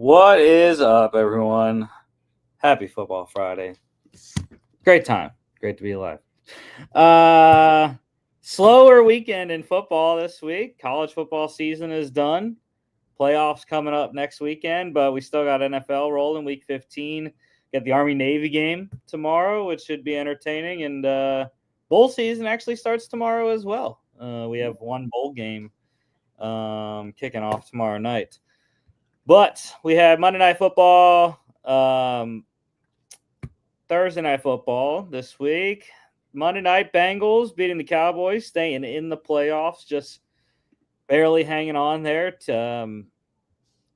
What is up, everyone? Happy Football Friday. Great time. Great to be alive. Slower weekend in football this week. College football season is done. Playoffs coming up next weekend, but we still got NFL rolling week 15. Got the Army-Navy game tomorrow, which should be entertaining. And bowl season actually starts tomorrow as well. We have one bowl game kicking off tomorrow night. But we have Monday Night Football, Thursday Night Football this week. Monday night, Bengals beating the Cowboys, staying in the playoffs, just barely hanging on there to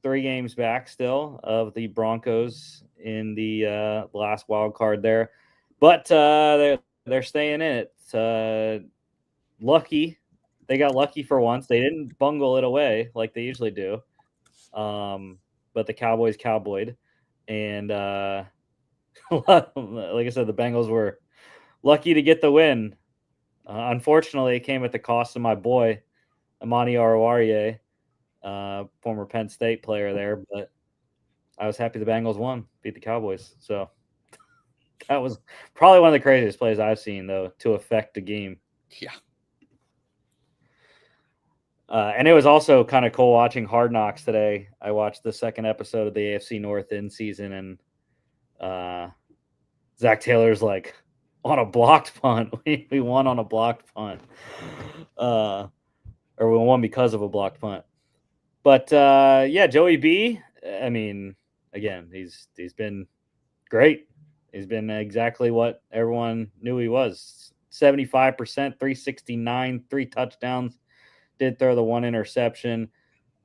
3 games back still of the Broncos in the last wild card there. But they're staying in it. Lucky. They got lucky for once. They didn't bungle it away like they usually do. But the Cowboys cowboyed. And like I said, the Bengals were lucky to get the win. Unfortunately, it came at the cost of my boy, Amani Oruwariye, former Penn State player there. But I was happy the Bengals won, beat the Cowboys. So that was probably one of the craziest plays I've seen, though, to affect the game. Yeah. And it was also kind of cool watching Hard Knocks today. I watched the second episode of the AFC North in season, and Zach Taylor's like on a blocked punt. We won on a blocked punt, or we won because of a blocked punt. But yeah, Joey B. I mean, again, he's been great. He's been exactly what everyone knew he was. 75%, 369, 3 touchdowns. Did throw the 1 interception.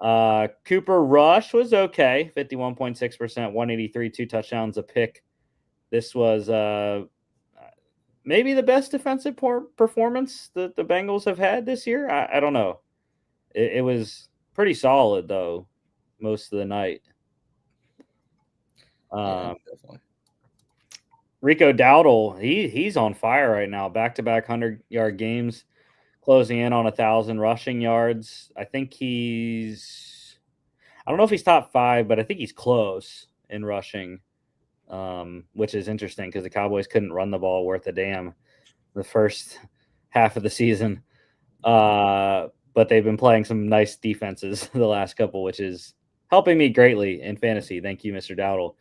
Cooper Rush was okay, 51.6%, 183, 2 touchdowns, a pick. This was maybe the best defensive performance that the Bengals have had this year. I don't know. It was pretty solid, though, most of the night. Yeah, definitely. Rico Dowdle, he's on fire right now. Back-to-back 100-yard games. Closing in on 1,000 rushing yards. I think I don't know if he's top 5, but I think he's close in rushing, which is interesting because the Cowboys couldn't run the ball worth a damn the first half of the season. But they've been playing some nice defenses the last couple, which is helping me greatly in fantasy. Thank you, Mr. Dowdle.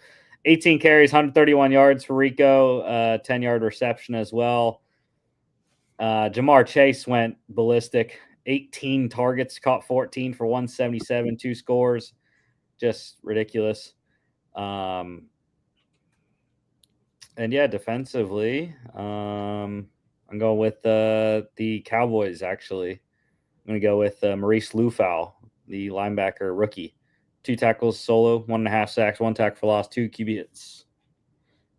18 carries, 131 yards for Rico, 10-yard reception as well. Jamar Chase went ballistic. 18 targets, caught 14 for 177, 2 scores. Just ridiculous. And yeah, defensively, I'm going with the Cowboys, actually. I'm going to go with Maurice Lufau, the linebacker rookie. 2 tackles solo, 1.5 sacks, 1 tackle for loss, 2 QB hits.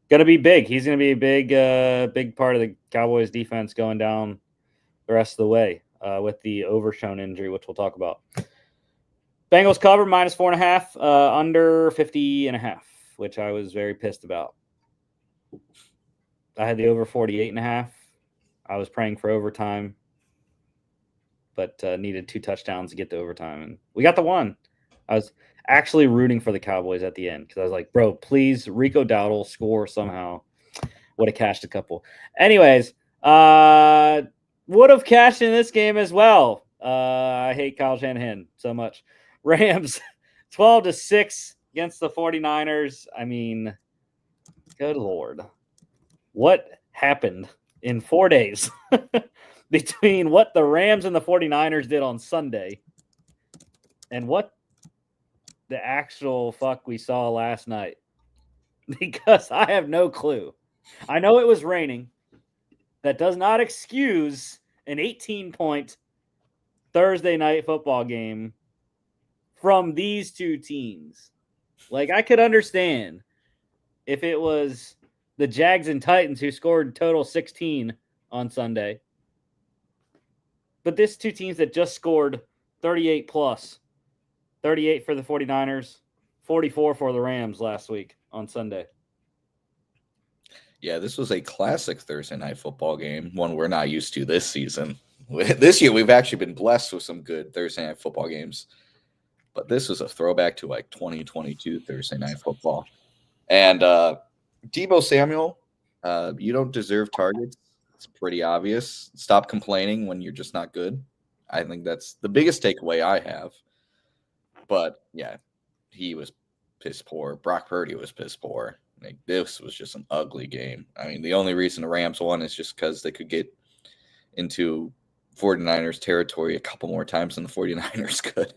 Going to be big. He's going to be a big part of the Cowboys defense going down the rest of the way with the Overshone injury, which we'll talk about. Bengals cover -4.5, under 50.5, which I was very pissed about. I had the over 48.5. I was praying for overtime, but needed 2 touchdowns to get to overtime, and we got the 1. I was actually rooting for the Cowboys at the end because I was like, bro, please, Rico Dowdle score somehow. Would have cashed a couple. Anyways, would have cashed in this game as well. I hate Kyle Shanahan so much. Rams 12-6 against the 49ers. I mean, good Lord. What happened in 4 days between what the Rams and the 49ers did on Sunday and what the actual fuck we saw last night? Because I have no clue. I know it was raining. That does not excuse an 18-point Thursday night football game from these 2 teams. Like, I could understand if it was the Jags and Titans who scored total 16 on Sunday. But this 2 teams that just scored 38 plus. 38 for the 49ers, 44 for the Rams last week on Sunday. Yeah, this was a classic Thursday night football game, one we're not used to this season. This year, we've actually been blessed with some good Thursday night football games. but this was a throwback to like 2022 Thursday Night Football. And Deebo Samuel, you don't deserve targets. It's pretty obvious. Stop complaining when you're just not good. I think that's the biggest takeaway I have. But yeah, he was piss poor. Brock Purdy was piss poor. Like, this was just an ugly game. I mean, the only reason the Rams won is just because they could get into 49ers territory a couple more times than the 49ers could.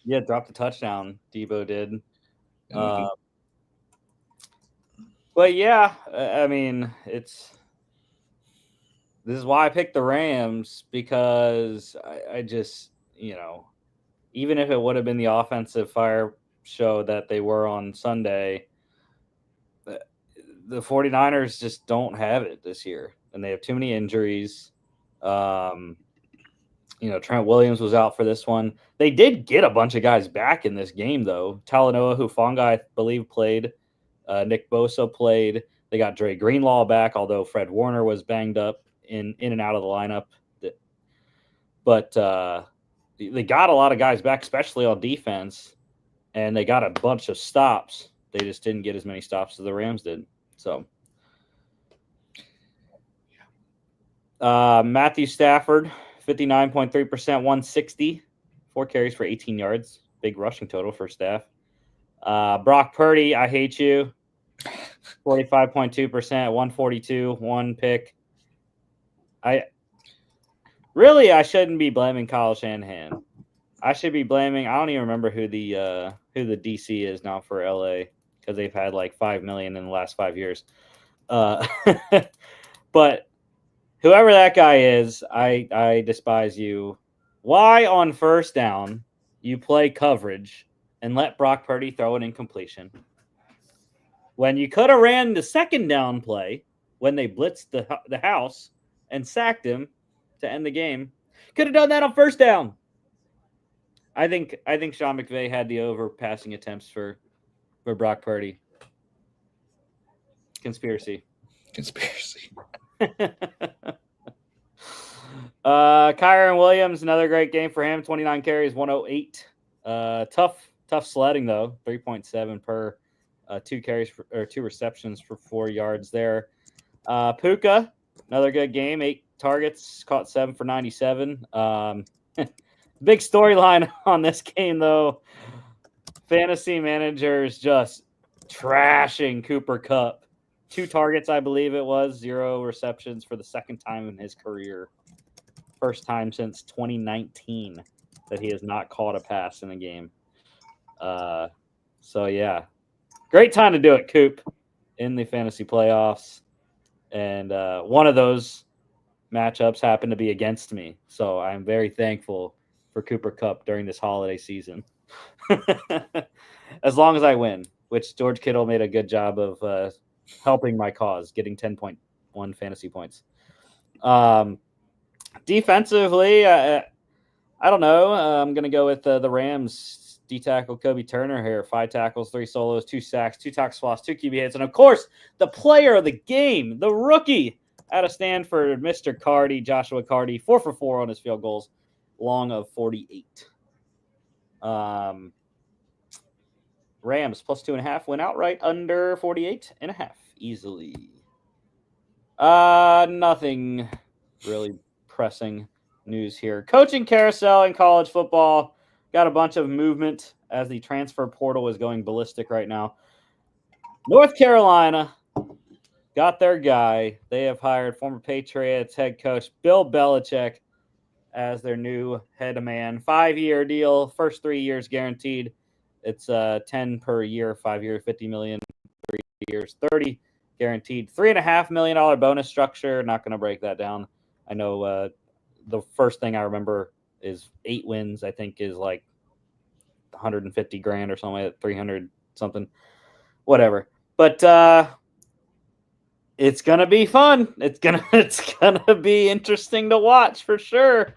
Yeah, dropped a touchdown. Debo did. Mm-hmm. But yeah, I mean, this is why I picked the Rams, because I just, even if it would have been the offensive fire show that they were on Sunday, the 49ers just don't have it this year, and they have too many injuries. Trent Williams was out for this one. They did get a bunch of guys back in this game, though. Talanoa Hufanga, I believe, played. Nick Bosa played. They got Dre Greenlaw back, although Fred Warner was banged up in and out of the lineup. But they got a lot of guys back, especially on defense, and they got a bunch of stops. They just didn't get as many stops as the Rams did. So Matthew Stafford, 59.3%, 160, 4 carries for 18 yards. Big rushing total for Staff. Brock Purdy, I hate you. 45.2%, 142, 1 pick. I shouldn't be blaming Kyle Shanahan. I should be blaming. I don't even remember who the DC is now for LA, because they've had like $5 million in the last 5 years. But whoever that guy is, I despise you. Why on first down you play coverage and let Brock Purdy throw an incompletion when you could have ran the second down play when they blitzed the house and sacked him to end the game? Could have done that on first down. I think Sean McVay had the over passing attempts for Brock Purdy. Conspiracy. Kyron Williams, another great game for him. 29 carries, 108. Tough sledding though. 3.7 per 2 carries or 2 receptions for 4 yards there. Puka, another good game. 8 targets, caught 7 for 97. Big storyline on this game though. Fantasy managers just trashing Cooper Kupp. 2 targets, I believe it was. 0 receptions for the second time in his career. First time since 2019 that he has not caught a pass in a game. So, yeah. Great time to do it, Coop, in the fantasy playoffs. And one of those matchups happened to be against me. So I'm very thankful for Cooper Kupp during this holiday season. As long as I win, which George Kittle made a good job of helping my cause, getting 10.1 fantasy points. Defensively, I don't know. I'm going to go with the Rams D-tackle Kobe Turner here. 5 tackles, 3 solos, 2 sacks, 2 tackles lost, 2 QB hits. And, of course, the player of the game, the rookie out of Stanford, Mr. Cardi, Joshua Cardi, 4 for 4 on his field goals, long of 48. Rams plus 2.5 went outright under 48.5 easily. Nothing really pressing news here. Coaching carousel in college football. Got a bunch of movement as the transfer portal is going ballistic right now. North Carolina got their guy. They have hired former Patriots head coach Bill Belichick as their new head man. 5-year deal, first 3 years guaranteed. It's 10 per year, 5 year, 50 million, 3 years, 30 guaranteed. $3.5 million bonus structure. Not going to break that down. I know the first thing I remember is 8 wins. I think is like 150 grand or something like that, 300 something, whatever. But it's gonna be fun. It's gonna be interesting to watch for sure.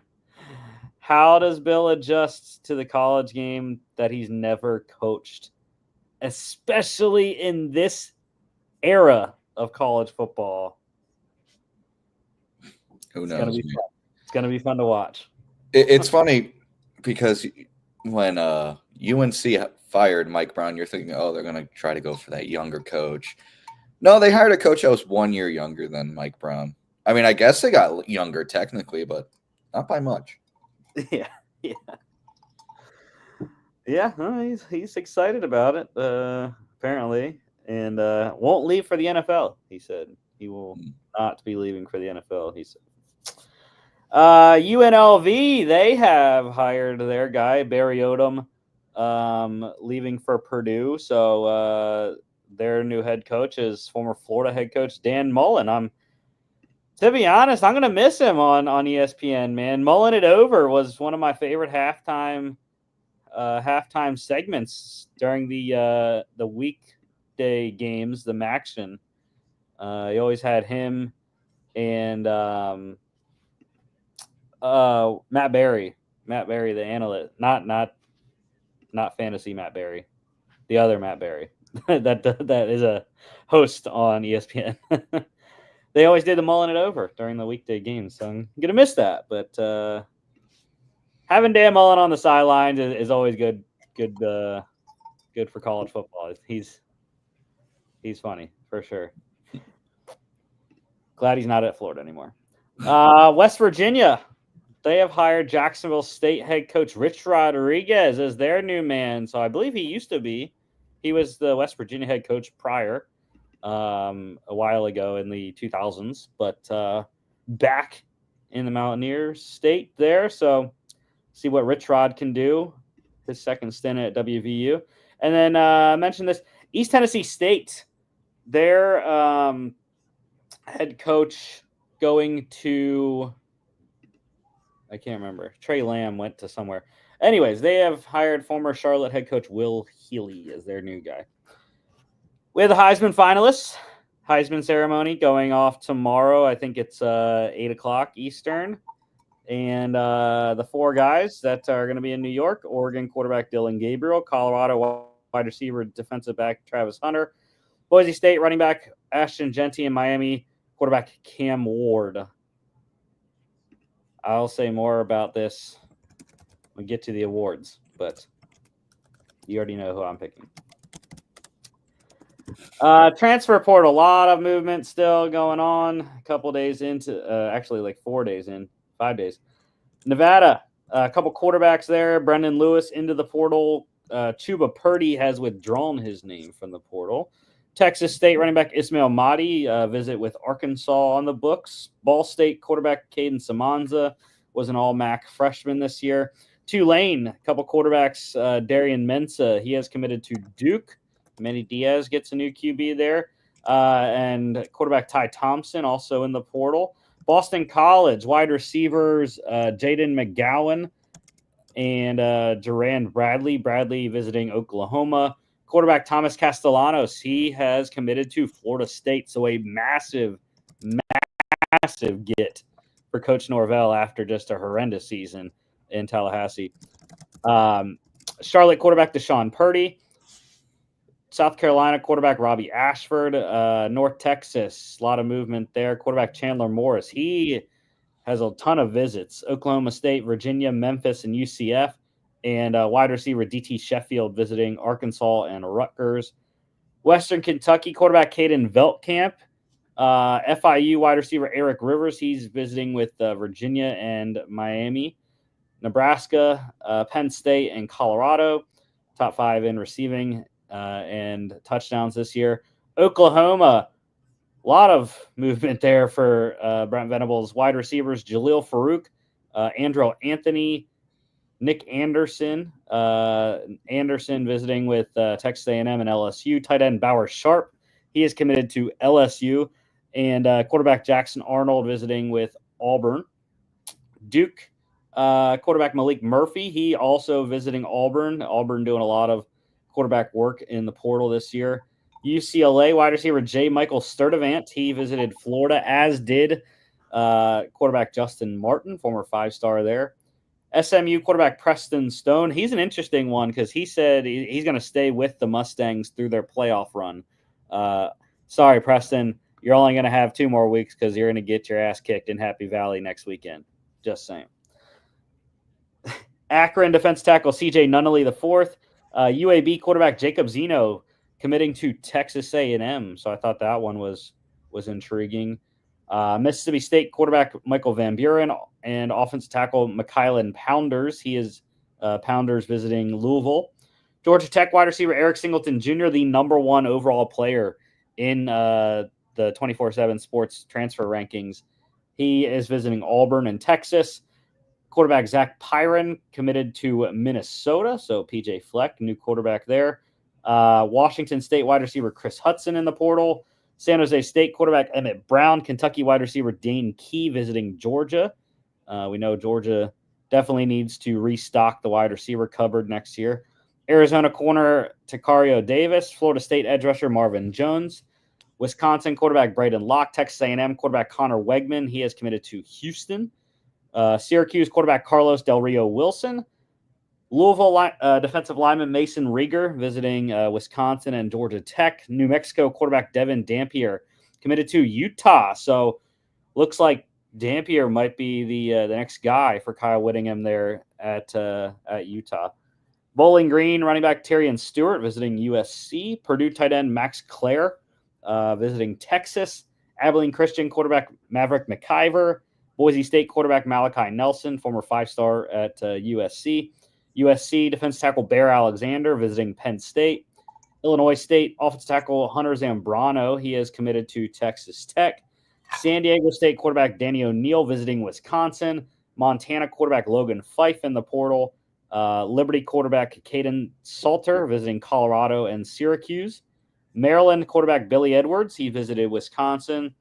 How does Bill adjust to the college game that he's never coached, especially in this era of college football? Who knows? It's gonna be fun to watch. It's funny because when UNC fired Mike Brown, you're thinking, oh, they're going to try to go for that younger coach. No, they hired a coach that was 1 year younger than Mike Brown. I mean, I guess they got younger technically, but not by much. Yeah, yeah, yeah. He's excited about it, apparently, and won't leave for the NFL. He said he will not be leaving for the NFL. He said. UNLV, they have hired their guy Barry Odom, leaving for Purdue. So their new head coach is former Florida head coach Dan Mullen. To be honest, I'm gonna miss him on ESPN. Man, Mullen it over was one of my favorite halftime segments during the weekday games, the Maction. He always had him and Matt Berry, the analyst, not fantasy Matt Berry, the other Matt Berry, that is a host on ESPN. They always did the mulling it over during the weekday games, so I'm gonna miss that. But having Dan Mullen on the sidelines is always good for college football. He's funny for sure. Glad he's not at Florida anymore. West Virginia. They have hired Jacksonville State head coach Rich Rodriguez as their new man. So I believe he was the West Virginia head coach prior, a while ago in the 2000s, but back in the Mountaineer State there. So see what Rich Rod can do. His second stint at WVU. And then I mentioned this, East Tennessee State, their head coach going to... I can't remember. Trey Lamb went to somewhere. Anyways, they have hired former Charlotte head coach Will Healy as their new guy. We have the Heisman finalists. Heisman ceremony going off tomorrow. I think it's 8 o'clock Eastern. And the four guys that are going to be in New York: Oregon quarterback Dylan Gabriel, Colorado wide receiver defensive back Travis Hunter, Boise State running back Ashton Genty, and Miami quarterback Cam Ward. I'll say more about this when we get to the awards, but you already know who I'm picking. Transfer portal, a lot of movement still going on. A couple days into, actually like 4 days in, 5 days. Nevada, a couple quarterbacks there. Brendan Lewis into the portal. Chuba Purdy has withdrawn his name from the portal. Texas State running back Ismail Mahdi, visit with Arkansas on the books. Ball State quarterback Caden Samanza was an all-MAC freshman this year. Tulane, a couple quarterbacks, Darian Mensah, he has committed to Duke. Manny Diaz gets a new QB there. And quarterback Ty Thompson also in the portal. Boston College, wide receivers Jaden McGowan and Durand Bradley. Bradley visiting Oklahoma. Quarterback Thomas Castellanos, he has committed to Florida State. So a massive get for Coach Norvell after just a horrendous season in Tallahassee. Charlotte quarterback Deshaun Purdy. South Carolina quarterback Robbie Ashford. North Texas, a lot of movement there. Quarterback Chandler Morris, he has a ton of visits. Oklahoma State, Virginia, Memphis, and UCF. And wide receiver DT Sheffield visiting Arkansas and Rutgers. Western Kentucky quarterback Caden Veltkamp. FIU wide receiver Eric Rivers, he's visiting with Virginia and Miami. Nebraska, Penn State, and Colorado, top 5 in receiving and touchdowns this year. Oklahoma, a lot of movement there for Brent Venables. Wide receivers Jaleel Farouk, Andrew Anthony, Nick Anderson. Anderson visiting with Texas A&M and LSU. Tight end Bauer Sharp, he is committed to LSU. And quarterback Jackson Arnold visiting with Auburn. Duke quarterback Malik Murphy, he also visiting Auburn. Auburn doing a lot of quarterback work in the portal this year. UCLA wide receiver J. Michael Sturdivant, he visited Florida, as did quarterback Justin Martin, former 5-star there. SMU quarterback Preston Stone, he's an interesting one because he said he's going to stay with the Mustangs through their playoff run. Sorry, Preston, you're only going to have 2 more weeks because you're going to get your ass kicked in Happy Valley next weekend. Just saying. Akron defense tackle CJ Nunnally IV. UAB quarterback Jacob Zeno committing to Texas A&M. So I thought that one was intriguing. Mississippi State quarterback Michael Van Buren and offensive tackle Mykylin Pounders. He is Pounders visiting Louisville. Georgia Tech wide receiver Eric Singleton Jr., the #1 overall player in the 24/7 Sports transfer rankings. He is visiting Auburn in Texas. Quarterback Zach Pyron committed to Minnesota. So PJ Fleck, new quarterback there. Washington State wide receiver Chris Hudson in the portal. San Jose State quarterback Emmett Brown. Kentucky wide receiver Dane Key visiting Georgia. We know Georgia definitely needs to restock the wide receiver cupboard next year. Arizona corner Takario Davis. Florida State edge rusher Marvin Jones. Wisconsin quarterback Braden Locke. Texas A&M quarterback Connor Wegman. He has committed to Houston. Syracuse quarterback Carlos Del Rio Wilson. Louisville defensive lineman Mason Rieger visiting Wisconsin and Georgia Tech. New Mexico quarterback Devin Dampier committed to Utah. So looks like Dampier might be the next guy for Kyle Whittingham there at Utah. Bowling Green running back Tyrion Stewart visiting USC. Purdue tight end Max Clare visiting Texas. Abilene Christian quarterback Maverick McIver. Boise State quarterback Malachi Nelson, former 5-star at USC. USC defensive tackle Bear Alexander visiting Penn State. Illinois State offensive tackle Hunter Zambrano. He is committed to Texas Tech. San Diego State quarterback Danny O'Neill visiting Wisconsin. Montana quarterback Logan Fife in the portal. Liberty quarterback Caden Salter visiting Colorado and Syracuse. Maryland quarterback Billy Edwards. He visited Wisconsin.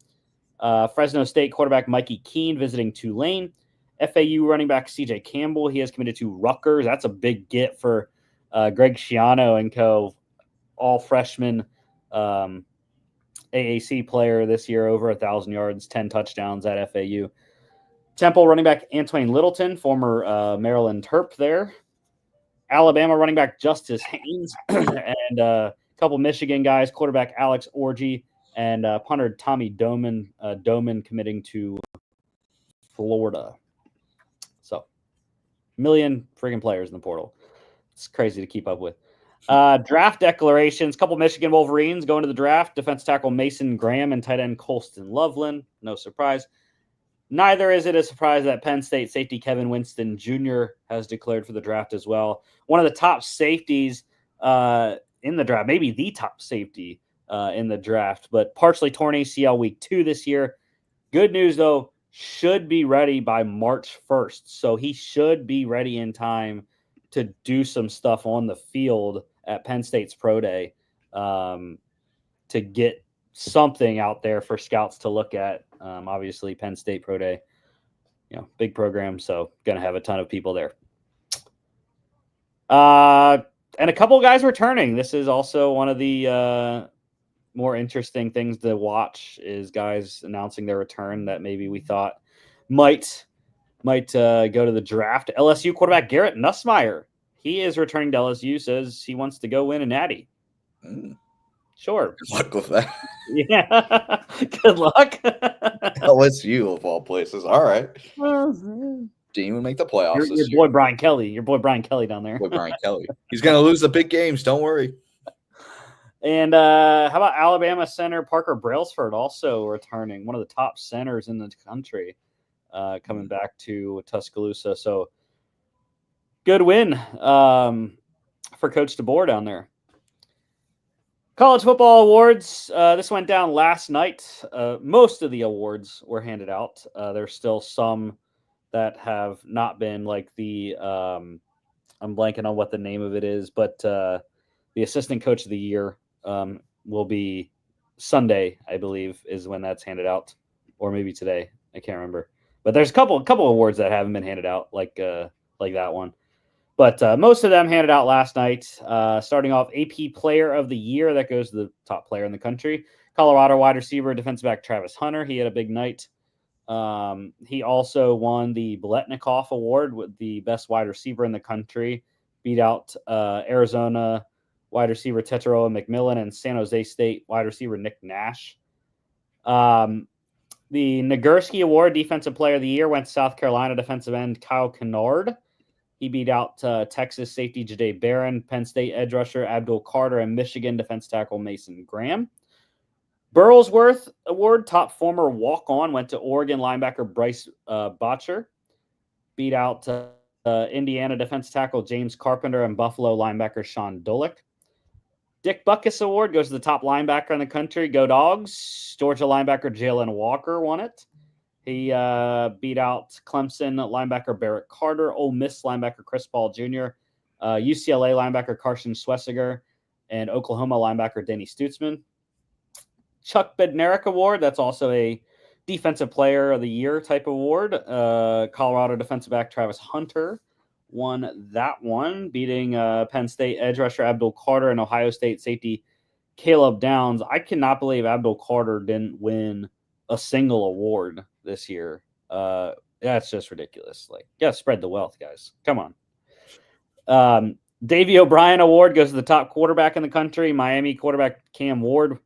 Fresno State quarterback Mikey Keene visiting Tulane. FAU running back CJ Campbell. He has committed to Rutgers. That's a big get for Greg Schiano and co. All freshman AAC player this year, over 1,000 yards, 10 touchdowns at FAU. Temple running back Antoine Littleton, former Maryland Terp there. Alabama running back Justice Haynes and a couple Michigan guys, quarterback Alex Orji and punter Tommy Doman committing to Florida. So, million freaking players in the portal. It's crazy to keep up with. Draft declarations. Couple Michigan Wolverines going to the draft. Defense tackle Mason Graham and tight end Colston Loveland. No surprise. Neither is it a surprise that Penn State safety Kevin Winston Jr. has declared for the draft as well. One of the top safeties in the draft, maybe the top safety in the draft, but partially torn ACL week 2 this year. Good news, though, should be ready by March 1st. So he should be ready in time to do some stuff on the field at Penn State's Pro Day to get something out there for scouts to look at. Obviously, Penn State Pro Day, big program, so going to have a ton of people there. And a couple of guys returning. This is also one of the more interesting things to watch is guys announcing their return that maybe we thought might go to the draft. LSU quarterback Garrett Nussmeier. He is returning to LSU, says he wants to go win a natty. Sure. Good luck with that. Yeah. Good luck. LSU of all places. All right. Didn't even make the playoffs your boy Brian Kelly. Your boy Brian Kelly down there. Boy Brian Kelly. He's going to lose the big games. Don't worry. And how about Alabama center Parker Brailsford also returning, one of the top centers in the country, coming back to Tuscaloosa. So good win for Coach DeBoer down there. College football awards. This went down last night. Most of the awards were handed out. There's still some that have not been, like the I'm blanking on what the name of it is, but the assistant coach of the year will be Sunday, I believe, is when that's handed out, or maybe today. I can't remember. But there's a couple awards that haven't been handed out, like that one. But most of them handed out last night. Starting off, AP Player of the Year. That goes to the top player in the country. Colorado wide receiver, defensive back Travis Hunter. He had a big night. He also won the Biletnikoff Award with the best wide receiver in the country. Beat out Arizona wide receiver Tetairoa McMillan and San Jose State wide receiver Nick Nash. The Nagurski Award, Defensive Player of the Year, went to South Carolina defensive end Kyle Kennard. He beat out Texas safety Jahdae Barron, Penn State edge rusher Abdul Carter, and Michigan defense tackle Mason Graham. Burlsworth Award, top former walk-on, went to Oregon linebacker Bryce Botcher. Beat out Indiana defense tackle James Carpenter and Buffalo linebacker Sean Dolick. Dick Butkus Award goes to the top linebacker in the country. Go Dogs. Georgia linebacker Jalen Walker won it. He beat out Clemson linebacker Barrett Carter, Ole Miss linebacker Chris Paul Jr., UCLA linebacker Carson Schlesinger, and Oklahoma linebacker Denny Stutzman. Chuck Bednarik Award, that's also a Defensive Player of the Year type award. Colorado defensive back Travis Hunter won that one, beating Penn State edge rusher Abdul Carter and Ohio State safety Caleb Downs. I cannot believe Abdul Carter didn't win a single award this year. That's just ridiculous. Like, yeah, spread the wealth, guys. Come on. Davey O'Brien Award goes to the top quarterback in the country. Miami quarterback Cam Ward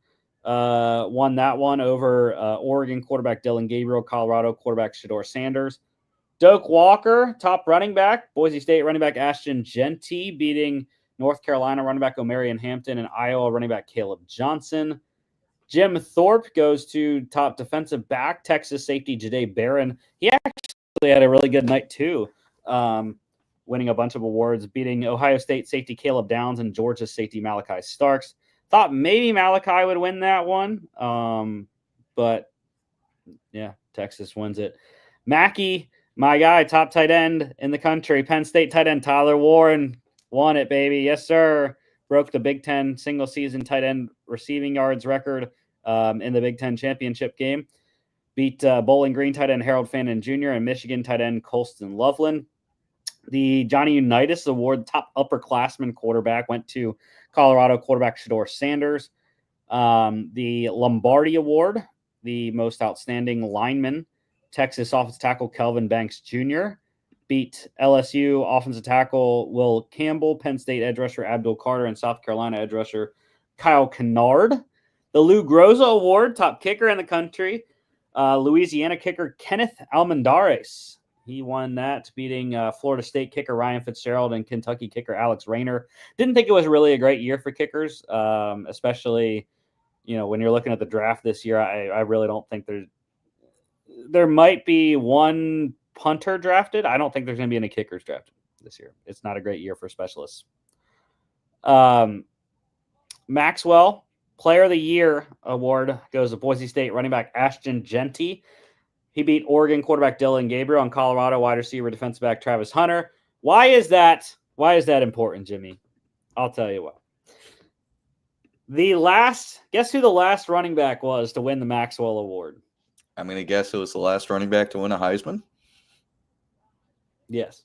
won that one over Oregon quarterback Dylan Gabriel, Colorado quarterback Shedeur Sanders. Doak Walker, top running back. Boise State running back Ashton Genty beating North Carolina running back O'Marion Hampton and Iowa running back Caleb Johnson. Jim Thorpe goes to top defensive back, Texas safety Jahdae Barron. He actually had a really good night too, winning a bunch of awards, beating Ohio State safety Caleb Downs and Georgia safety Malachi Starks. Thought maybe Malachi would win that one, but yeah, Texas wins it. Mackey, my guy, top tight end in the country, Penn State tight end Tyler Warren won it, baby. Yes, sir. Broke the Big Ten single-season tight end receiving yards record in the Big Ten championship game. Beat Bowling Green tight end Harold Fannin Jr. and Michigan tight end Colston Loveland. The Johnny Unitas Award, top upperclassman quarterback, went to Colorado quarterback Shedeur Sanders. The Lombardi Award, the most outstanding lineman, Texas offensive tackle Kelvin Banks Jr. beat LSU offensive tackle Will Campbell, Penn State edge rusher Abdul Carter, and South Carolina edge rusher Kyle Kennard. The Lou Groza Award, top kicker in the country, Louisiana kicker Kenneth Almendares. He won that, beating Florida State kicker Ryan Fitzgerald and Kentucky kicker Alex Rayner. Didn't think it was really a great year for kickers, especially, when you're looking at the draft this year. I really don't think there might be one punter drafted. I don't think there's going to be any kickers drafted this year. It's not a great year for specialists. Maxwell Player of the Year award goes to Boise State running back Ashton Genty. He beat Oregon quarterback Dylan Gabriel and Colorado wide receiver defensive back Travis Hunter. Why is that important, Jimmy? I'll tell you what. Guess who the last running back was to win the Maxwell Award? I'm going to guess it was the last running back to win a Heisman. Yes.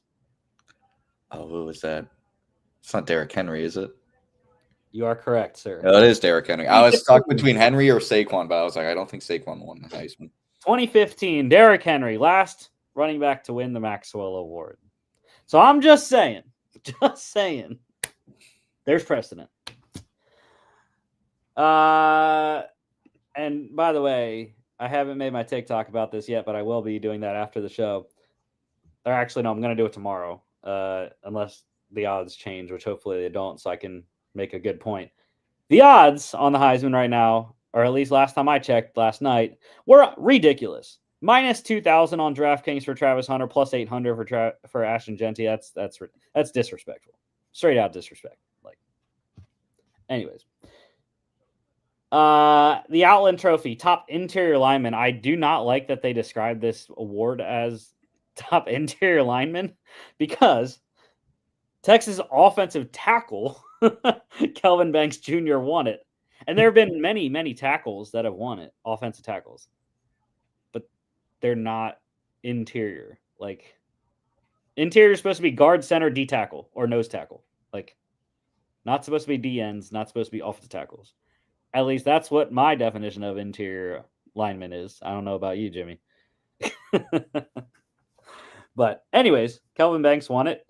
Oh, who was that? It's not Derrick Henry, is it? You are correct, sir. No, it is Derrick Henry. I was stuck between Henry or Saquon, but I was like, I don't think Saquon won the Heisman. 2015, Derrick Henry, last running back to win the Maxwell Award. So I'm just saying, there's precedent. And by the way, I haven't made my TikTok about this yet, but I will be doing that after the show. Or actually, no, I'm going to do it tomorrow, unless the odds change, which hopefully they don't, so I can make a good point. The odds on the Heisman right now, or at least last time I checked last night, were ridiculous. Minus 2,000 on DraftKings for Travis Hunter, plus 800 for Ashton Genty. That's disrespectful. Straight out disrespect. Anyways. The Outland Trophy, top interior lineman. I do not like that they describe this award as top interior lineman because Texas offensive tackle Kelvin Banks Jr. won it. And there have been many, many tackles that have won it, offensive tackles. But they're not interior. Interior is supposed to be guard, center, D tackle, or nose tackle. Not supposed to be D ends, not supposed to be offensive tackles. At least that's what my definition of interior lineman is. I don't know about you, Jimmy. But anyways, Kelvin Banks won it.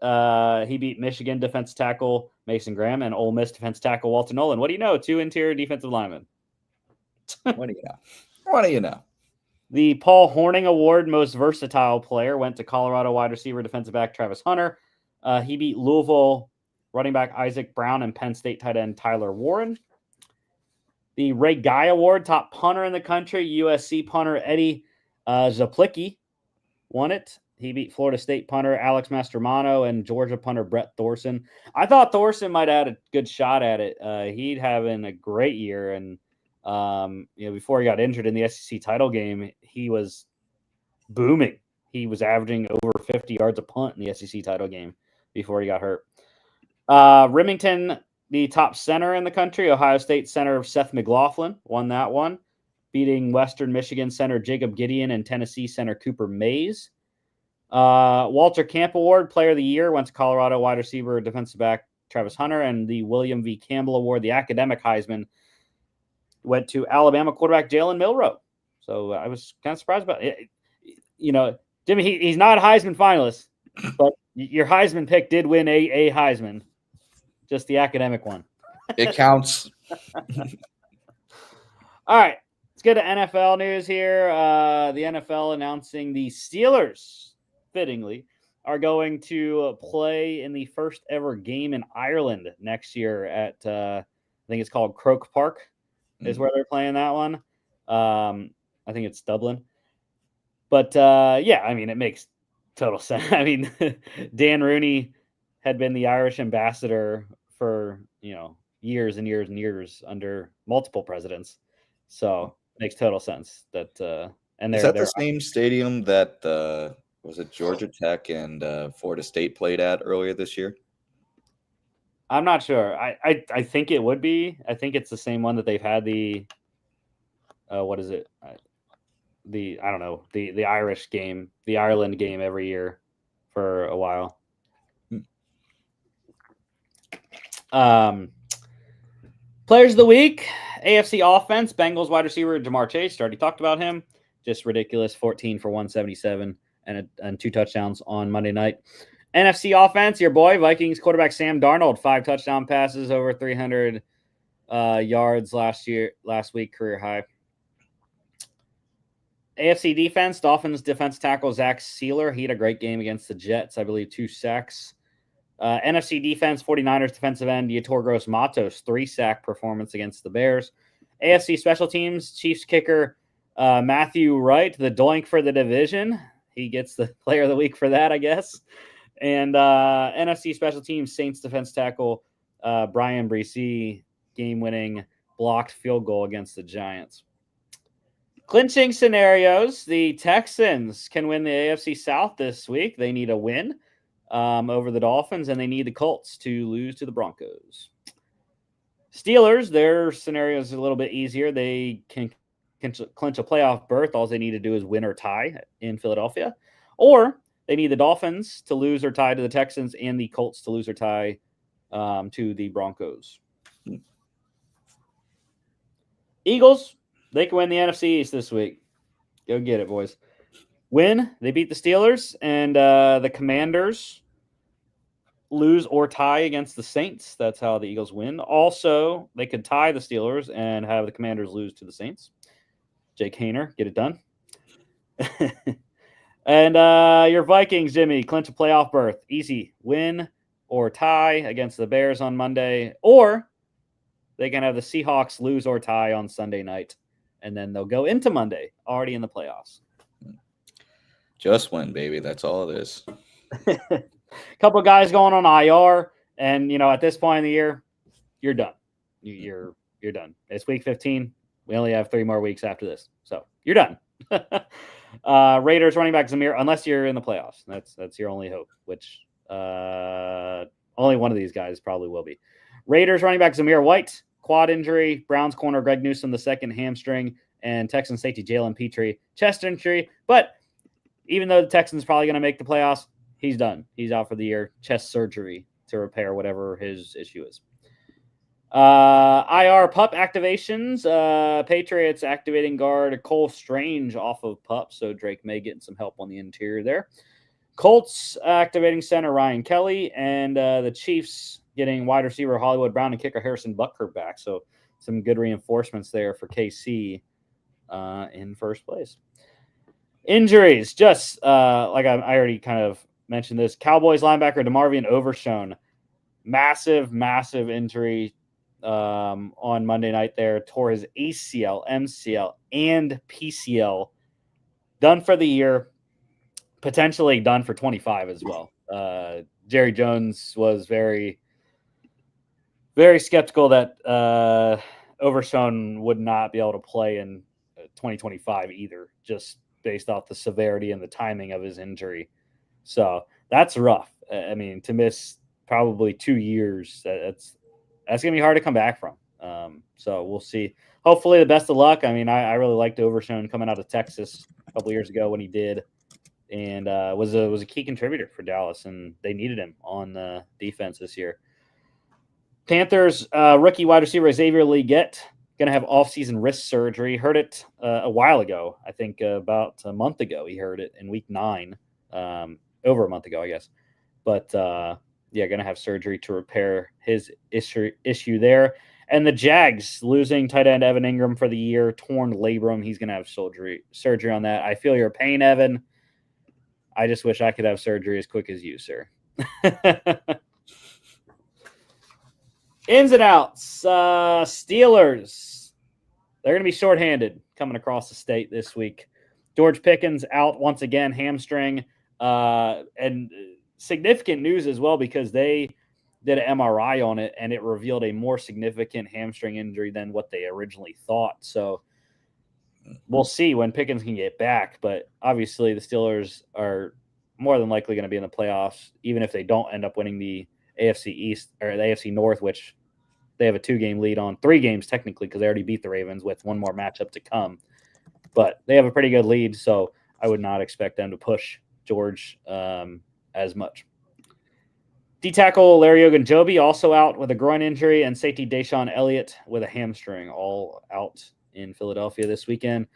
He beat Michigan defensive tackle Mason Graham and Ole Miss defensive tackle Walter Nolan. What do you know? 2 interior defensive linemen. What do you know? What do you know? The Paul Hornung Award most versatile player went to Colorado wide receiver defensive back Travis Hunter. He beat Louisville running back Isaac Brown and Penn State tight end Tyler Warren. The Ray Guy Award, top punter in the country, USC punter Eddie Zaplicki won it. He beat Florida State punter Alex Mastromano and Georgia punter Brett Thorson. I thought Thorson might have had a good shot at it. He'd having a great year, and before he got injured in the SEC title game, he was booming. He was averaging over 50 yards a punt in the SEC title game before he got hurt. Remington, the top center in the country, Ohio State center Seth McLaughlin, won that one, beating Western Michigan center Jacob Gideon and Tennessee center Cooper Mays. Walter Camp Award, Player of the Year, went to Colorado wide receiver, defensive back Travis Hunter, and the William V. Campbell Award, the academic Heisman, went to Alabama quarterback Jalen Milroe. So I was kind of surprised about it. Jimmy, he's not a Heisman finalist, but your Heisman pick did win a Heisman, just the academic one. It counts. All right, let's get to NFL news here. The NFL announcing the Steelers, fittingly, are going to play in the first ever game in Ireland next year at, I think it's called Croke Park, is where they're playing that one. I think it's Dublin. But, it makes total sense. I mean, Dan Rooney had been the Irish ambassador for, years and years and years under multiple presidents. So it makes total sense that is that the same stadium that was it Georgia Tech and Florida State played at earlier this year? I'm not sure. I think it would be. I think it's the same one that they've had the what is it? The Irish game, the Ireland game every year for a while. Players of the week, AFC offense, Bengals wide receiver Jamar Chase. Already talked about him. Just ridiculous, 14 for 177 and 2 touchdowns on Monday night. NFC offense, your boy, Vikings quarterback Sam Darnold, 5 touchdown passes, over 300 yards last week, career high. AFC defense, Dolphins defense tackle Zach Sealer. He had a great game against the Jets, I believe 2 sacks. NFC defense, 49ers defensive end Yeturgos Matos, 3-sack performance against the Bears. AFC special teams, Chiefs kicker Matthew Wright, the doink for the division. He gets the player of the week for that, I guess. And NFC special teams, Saints defense tackle Brian Bresee, game-winning blocked field goal against the Giants. Clinching scenarios, the Texans can win the AFC South this week. They need a win over the Dolphins, and they need the Colts to lose to the Broncos. Steelers, their scenario is a little bit easier. They can clinch a playoff berth. All they need to do is win or tie in Philadelphia. Or they need the Dolphins to lose or tie to the Texans and the Colts to lose or tie to the Broncos. Eagles, they can win the NFC East this week. Go get it, boys. Win, they beat the Steelers, and the Commanders lose or tie against the Saints. That's how the Eagles win. Also, they could tie the Steelers and have the Commanders lose to the Saints. Jake Hayner, get it done. And your Vikings, Jimmy, clinch a playoff berth. Easy. Win or tie against the Bears on Monday, or they can have the Seahawks lose or tie on Sunday night, and then they'll go into Monday already in the playoffs. Just win, baby. That's all it is. A couple of guys going on IR, and at this point in the year, you're done. You're done. It's week 15. We only have 3 more weeks after this, so you're done. Raiders running back Zamir, unless you're in the playoffs, that's your only hope. Which only one of these guys probably will be. Raiders running back Zamir White, quad injury. Browns corner Greg Newsome, the second hamstring, and Texans safety Jalen Petrie, chest injury. But even though the Texans probably going to make the playoffs, he's done. He's out for the year. Chest surgery to repair whatever his issue is. IR PUP activations. Patriots activating guard Cole Strange off of PUP, so Drake May getting some help on the interior there. Colts activating center Ryan Kelly, and the Chiefs getting wide receiver Hollywood Brown and kicker Harrison Butker back. So some good reinforcements there for KC in first place. Injuries, just like I already kind of mention this. Cowboys linebacker DeMarvion Overshone, massive injury on Monday night there. Tore his ACL, MCL, and PCL. Done for the year, potentially done for 25 as well. Jerry Jones was very, very skeptical that Overshone would not be able to play in 2025 either, just based off the severity and the timing of his injury. So that's rough. I mean, to miss probably 2 years, that's going to be hard to come back from. So we'll see. Hopefully, the best of luck. I mean, I really liked Overshone coming out of Texas a couple years ago when he did, and was a key contributor for Dallas, and they needed him on the defense this year. Panthers rookie wide receiver Xavier Legette going to have offseason wrist surgery. Heard it a while ago. I think about a month ago he heard it in week 9, over a month ago, I guess. But yeah, going to have surgery to repair his issue there. And the Jags losing tight end Evan Ingram for the year, torn labrum. He's going to have surgery on that. I feel your pain, Evan. I just wish I could have surgery as quick as you, sir. Ins and outs. Steelers. They're going to be shorthanded coming across the state this week. George Pickens out once again, hamstring. And significant news as well because they did an MRI on it and it revealed a more significant hamstring injury than what they originally thought. So we'll see when Pickens can get back. But obviously the Steelers are more than likely going to be in the playoffs, even if they don't end up winning the AFC East or the AFC North, which they have a 2-game lead on, 3 games technically because they already beat the Ravens with one more matchup to come. But they have a pretty good lead, so I would not expect them to push George as much. D-tackle Larry Ogunjobi also out with a groin injury, and safety Deshaun Elliott with a hamstring, all out in Philadelphia this weekend.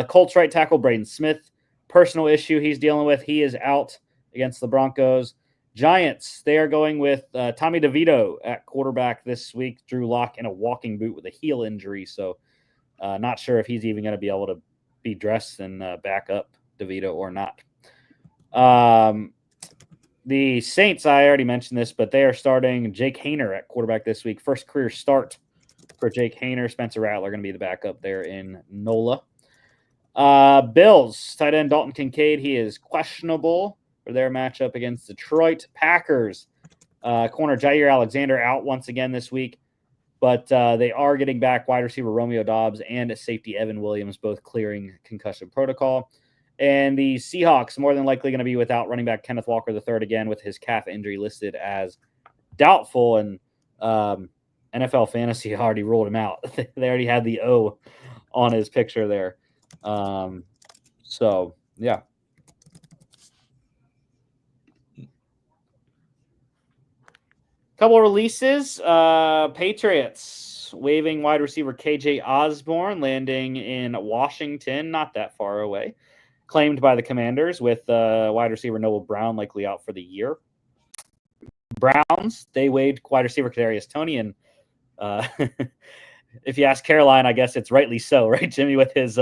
Colts right tackle Braden Smith, personal issue he's dealing with. He is out against the Broncos. Giants, they are going with Tommy DeVito at quarterback this week. Drew Lock in a walking boot with a heel injury, so not sure if he's even going to be able to be dressed and back up DeVito or not. The Saints, I already mentioned this, but they are starting Jake Haener at quarterback this week. First career start for Jake Haener. Spencer Rattler going to be the backup there in NOLA. Bills, tight end Dalton Kincaid. He is questionable for their matchup against Detroit. Packers, corner Jair Alexander out once again this week, but they are getting back wide receiver Romeo Doubs and safety Evan Williams, both clearing concussion protocol. And the Seahawks more than likely going to be without running back Kenneth Walker III again with his calf injury listed as doubtful. And NFL Fantasy already ruled him out. They already had the O on his picture there. So, yeah. Couple of releases. Patriots waiving wide receiver KJ Osborne, landing in Washington, not that far away. Claimed by the Commanders with wide receiver Noah Brown likely out for the year. Browns, they waived wide receiver Kadarius Toney, and if you ask Caroline, I guess it's rightly so, right, Jimmy, with his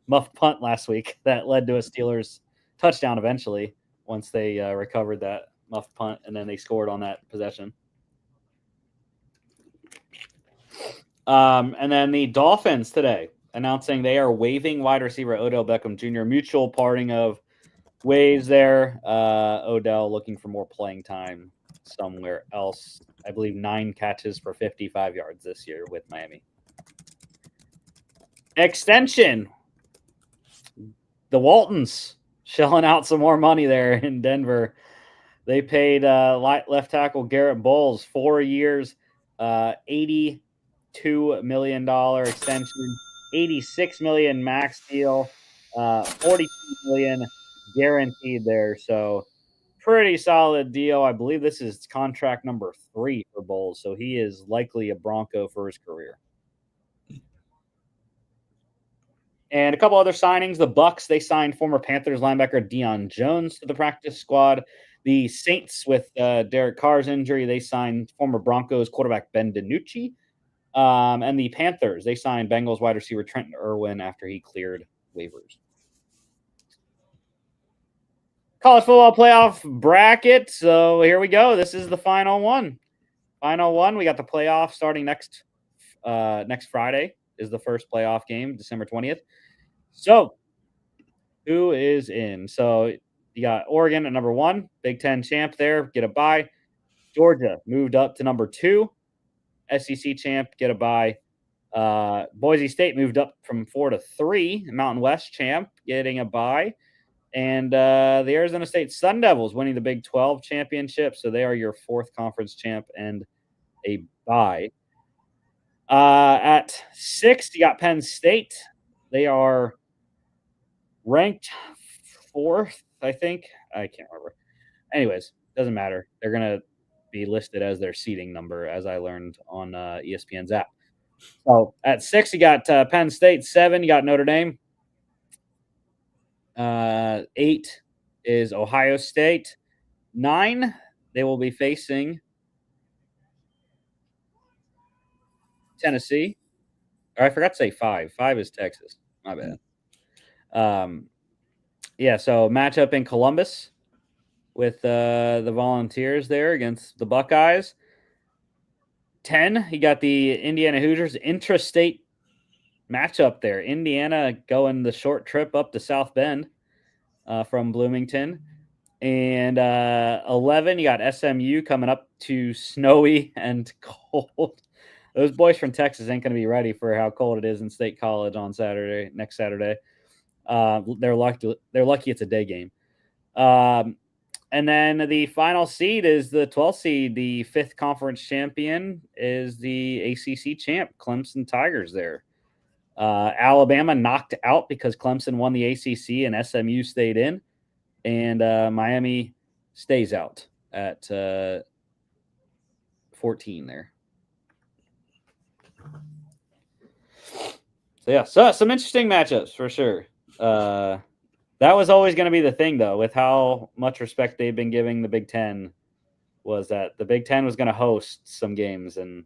muffed punt last week that led to a Steelers touchdown eventually once they recovered that muffed punt, and then they scored on that possession. And then the Dolphins today announcing they are waiving wide receiver Odell Beckham Jr. Mutual parting of ways there. Odell looking for more playing time somewhere else. I believe 9 catches for 55 yards this year with Miami. Extension. The Waltons shelling out some more money there in Denver. They paid left tackle Garrett Bowles 4 years, $82 million extension. $86 million max deal, $42 million guaranteed there. So pretty solid deal. I believe this is contract number 3 for Bowles. So he is likely a Bronco for his career. And a couple other signings. The Bucks, they signed former Panthers linebacker Deion Jones to the practice squad. The Saints, with Derek Carr's injury, they signed former Broncos quarterback Ben DiNucci. And the Panthers, they signed Bengals wide receiver Trenton Irwin after he cleared waivers. College football playoff bracket. So here we go. This is the final one. Final one. We got the playoff starting next Friday is the first playoff game, December 20th. So who is in? So you got Oregon at number 1, Big Ten champ there, get a bye. Georgia moved up to number 2, SEC champ, get a bye. Boise State moved up from 4 to 3, Mountain West champ, getting a bye. And the Arizona State Sun Devils winning the Big 12 championship. So they are your 4th conference champ and a bye. At 6, you got Penn State. They are ranked 4th, I think. I can't remember. Anyways, doesn't matter. They're going to be listed as their seating number, as I learned on ESPN's app. So at 6, you got Penn State. 7, you got Notre Dame. 8 is Ohio State. 9, they will be facing Tennessee. Or I forgot to say 5. 5 is Texas. My bad. Yeah, so matchup in Columbus with the Volunteers there against the Buckeyes. 10, you got the Indiana Hoosiers intrastate matchup there. Indiana going the short trip up to South Bend from Bloomington. And 11, you got SMU coming up to snowy and cold. Those boys from Texas ain't going to be ready for how cold it is in State College on next Saturday. They're lucky it's a day game. And then the final seed is the 12th seed. The 5th conference champion is the ACC champ, Clemson Tigers there. Alabama knocked out because Clemson won the ACC and SMU stayed in. And Miami stays out at 14 there. So, yeah, so some interesting matchups for sure. That was always going to be the thing, though, with how much respect they've been giving the Big Ten, was that the Big Ten was going to host some games, and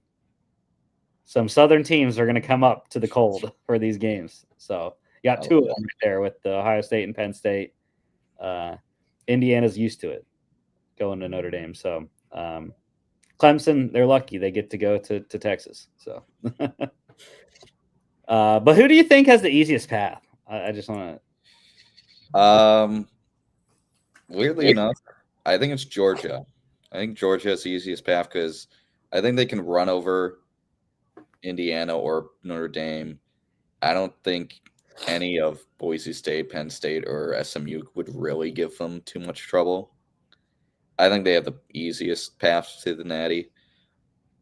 some Southern teams are going to come up to the cold for these games. So you got 2 of them right there with the Ohio State and Penn State. Indiana's used to it going to Notre Dame. So Clemson, they're lucky they get to go to Texas. So, but who do you think has the easiest path? I just want to. Weirdly enough, I think it's Georgia. I think Georgia has the easiest path because I think they can run over Indiana or Notre Dame. I don't think any of Boise State, Penn State, or SMU would really give them too much trouble. I think they have the easiest path to the Natty.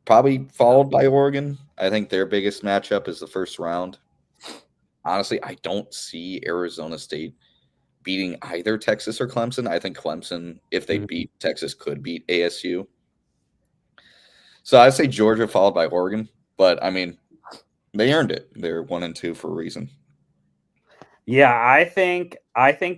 Probably followed by Oregon. I think their biggest matchup is the first round. Honestly, I don't see Arizona State beating either Texas or Clemson. I think Clemson, if they beat Texas, could beat ASU. So I'd say Georgia followed by Oregon. But, I mean, they earned it. They're 1 and 2 for a reason. Yeah, I think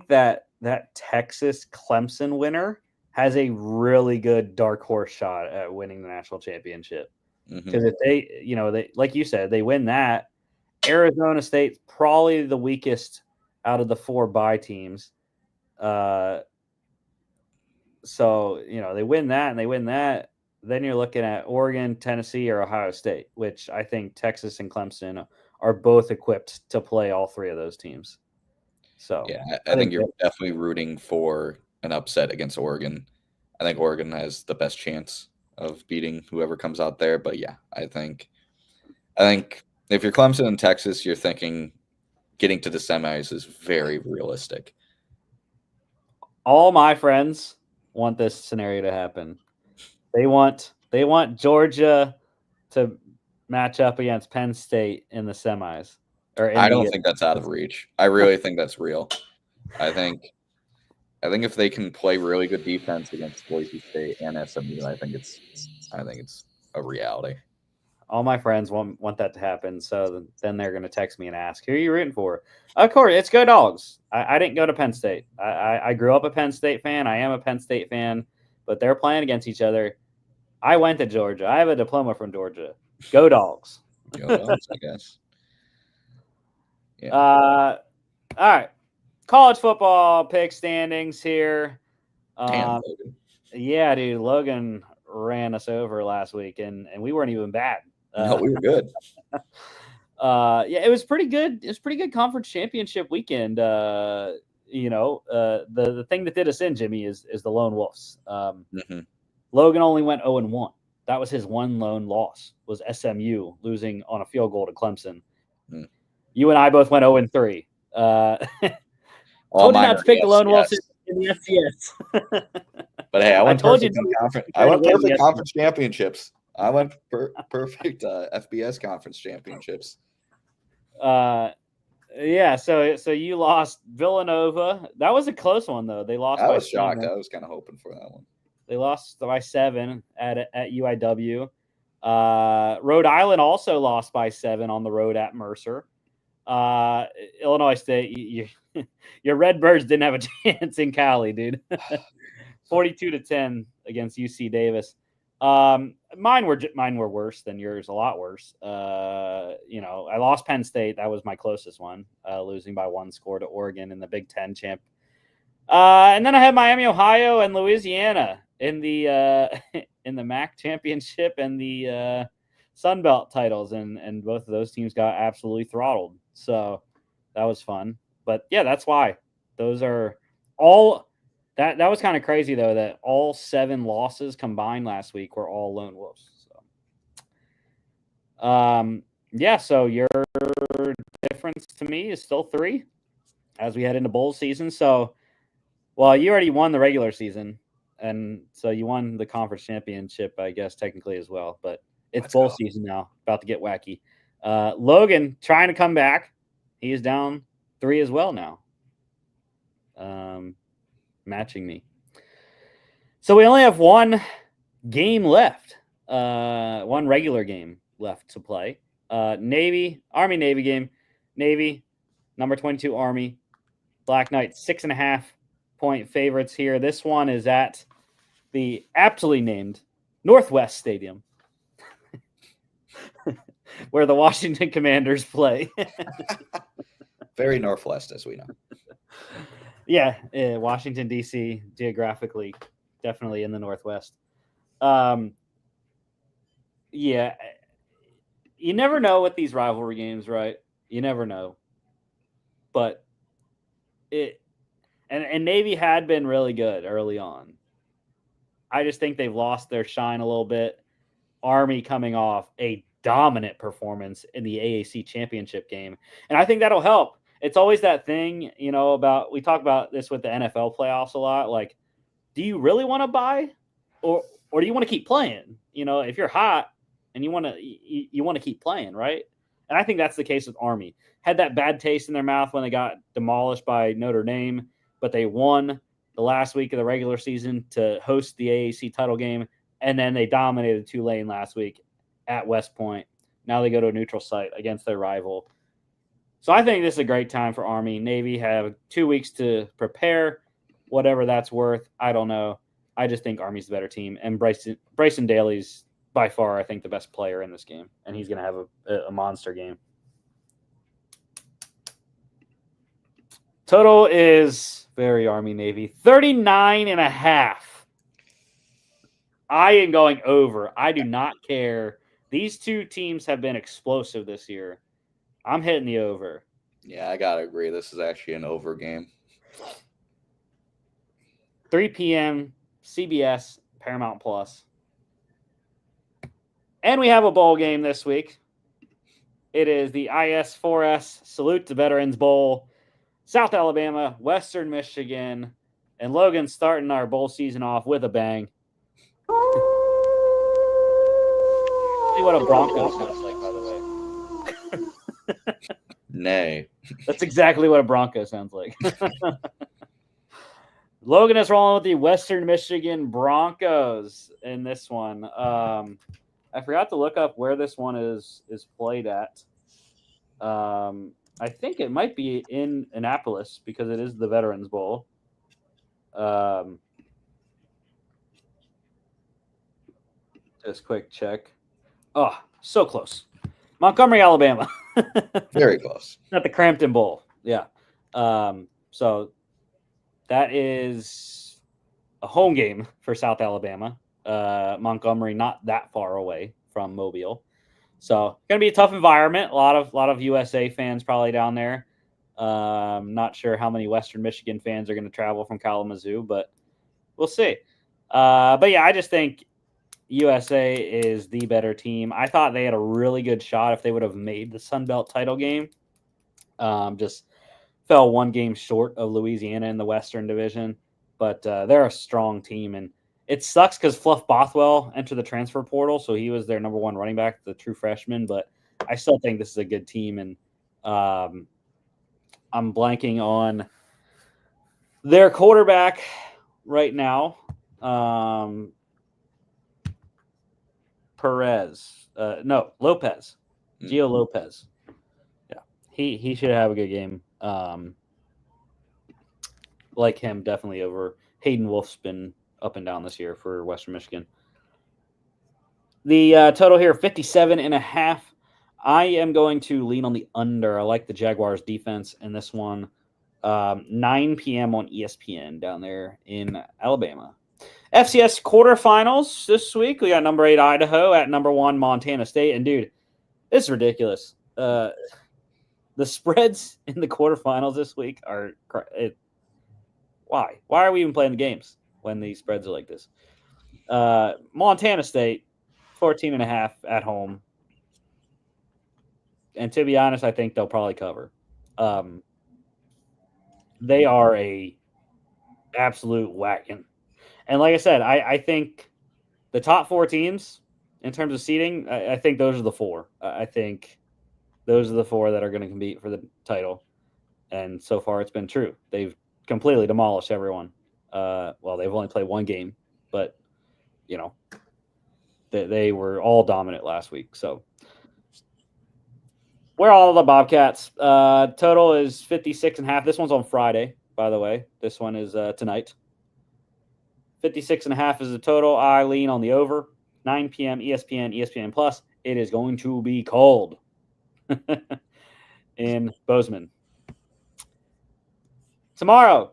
that Texas Clemson winner has a really good dark horse shot at winning the national championship. Because if they like you said, they win that, Arizona State's probably the weakest out of the 4 bye teams. So they win that and they win that. Then you're looking at Oregon, Tennessee, or Ohio State, which I think Texas and Clemson are both equipped to play all 3 of those teams. So yeah, I think you're definitely rooting for an upset against Oregon. I think Oregon has the best chance of beating whoever comes out there. But yeah, I think if you're Clemson and Texas, you're thinking getting to the semis is very realistic. All my friends want this scenario to happen. They want Georgia to match up against Penn State in the semis. I don't think that's out of reach. I really think that's real. I think if they can play really good defense against Boise State and SMU, I think it's a reality. All my friends want that to happen, so then they're going to text me and ask, who are you rooting for? Of course, it's Go Dogs. I didn't go to Penn State. I grew up a Penn State fan. I am a Penn State fan, but they're playing against each other. I went to Georgia. I have a diploma from Georgia. Go Dogs. Go Dogs, I guess. Yeah. All right. College football pick standings here. Damn, Logan. Yeah, dude, Logan ran us over last week, and we weren't even bad. No, we were good. Yeah, it was pretty good. It was pretty good conference championship weekend. The thing that did us in, Jimmy, is the Lone Wolves. Logan only went 0-1. That was his one lone loss. Was SMU losing on a field goal to Clemson. You and I both went 0-3. Told you not to pick the Lone Wolves in the FCS. But hey, I went perfect in conference. I went perfect conference championships. I went perfect FBS conference championships. Yeah. So you lost Villanova. That was a close one though. They lost. I was shocked. 7. I was kind of hoping for that one. They lost by 7 at UIW. Rhode Island also lost by 7 on the road at Mercer. Illinois State, your Redbirds didn't have a chance in Cali, dude. 42-10 against UC Davis. Mine were worse than yours, a lot worse. I lost Penn State. That was my closest one, losing by 1 score to Oregon in the Big Ten champ. And then I had Miami, Ohio, and Louisiana in the MAC championship and the Sun Belt titles, and both of those teams got absolutely throttled. So that was fun. But yeah, that's why those are all. That was kind of crazy though, that all 7 losses combined last week were all Lone Wolves. So, so your difference to me is still 3 as we head into bowl season. So, well, you already won the regular season, and so you won the conference championship, I guess, technically as well. But it's bowl season now, about to get wacky. Logan trying to come back. He is down 3 as well now. Matching me. So we only have 1 game left. 1 regular game left to play. Army-Navy game. Navy, number 22 Army. Black Knights, 6.5-point favorites here. This one is at the aptly named Northwest Stadium, where the Washington Commanders play. Very Northwest, as we know. Yeah, Washington, D.C., geographically, definitely in the Northwest. Yeah, you never know with these rivalry games, right? You never know. But and Navy had been really good early on. I just think they've lost their shine a little bit. Army coming off a dominant performance in the AAC championship game. And I think that'll help. It's always that thing, about, we talk about this with the NFL playoffs a lot. Like, do you really want to buy or do you want to keep playing? If you're hot and you want to keep playing, right? And I think that's the case with Army. Had that bad taste in their mouth when they got demolished by Notre Dame, but they won the last week of the regular season to host the AAC title game. And then they dominated Tulane last week at West Point. Now they go to a neutral site against their rival. So I think this is a great time for Army. Navy have 2 weeks to prepare, whatever that's worth. I don't know. I just think Army's the better team. And Bryson Daly's by far, I think, the best player in this game. And he's going to have a monster game. Total is very Army-Navy. 39.5. I am going over. I do not care. These 2 teams have been explosive this year. I'm hitting the over. Yeah, I got to agree. This is actually an over game. 3 p.m., CBS, Paramount Plus. And we have a bowl game this week. It is the IS4S Salute to Veterans Bowl. South Alabama, Western Michigan, and Logan starting our bowl season off with a bang. See what a Bronco sounds like, by the way. Nay. That's exactly what a Bronco sounds like. Logan is rolling with the Western Michigan Broncos in this one. I forgot to look up where this one is played at. I think it might be in Annapolis because it is the Veterans Bowl. Just quick check. Oh, so close. Montgomery, Alabama. Very close. Not the Crampton Bowl. Yeah. So that is a home game for South Alabama. Montgomery, not that far away from Mobile. So going to be a tough environment. A lot of USA fans probably down there. Not sure how many Western Michigan fans are going to travel from Kalamazoo, but we'll see. But yeah, I just think USA is the better team. I thought they had a really good shot if they would have made the Sun Belt title game. Just fell one game short of Louisiana in the Western Division, but they're a strong team, and it sucks because Fluff Bothwell entered the transfer portal, so he was their number one running back, the true freshman. But I still think this is a good team, and I'm blanking on their quarterback right now. Lopez, Gio Lopez. Yeah, he should have a good game. Like him, definitely over Hayden Wolf's been up and down this year for Western Michigan. The total here, 57.5. I am going to lean on the under. I like the Jaguars defense in this one. 9 p.m. on ESPN down there in Alabama. FCS quarterfinals this week. We got number 8 Idaho at number 1 Montana State. And dude, it's ridiculous. The spreads in the quarterfinals this week are why? Why are we even playing the games when these spreads are like this? Montana State, 14.5 at home. And to be honest, I think they'll probably cover. They are a absolute wagon. And like I said, I think the top 4 teams in terms of seeding, I think those are the 4. I think those are the 4 that are going to compete for the title. And so far, it's been true. They've completely demolished everyone. Well, they've only played one game, but you know, they were all dominant last week. So where are all the Bobcats? Total is 56.5. This one's on Friday, by the way. This one is tonight. 56.5 is the total. I lean on the over. 9 p.m. ESPN, ESPN Plus. It is going to be cold in Bozeman. Tomorrow,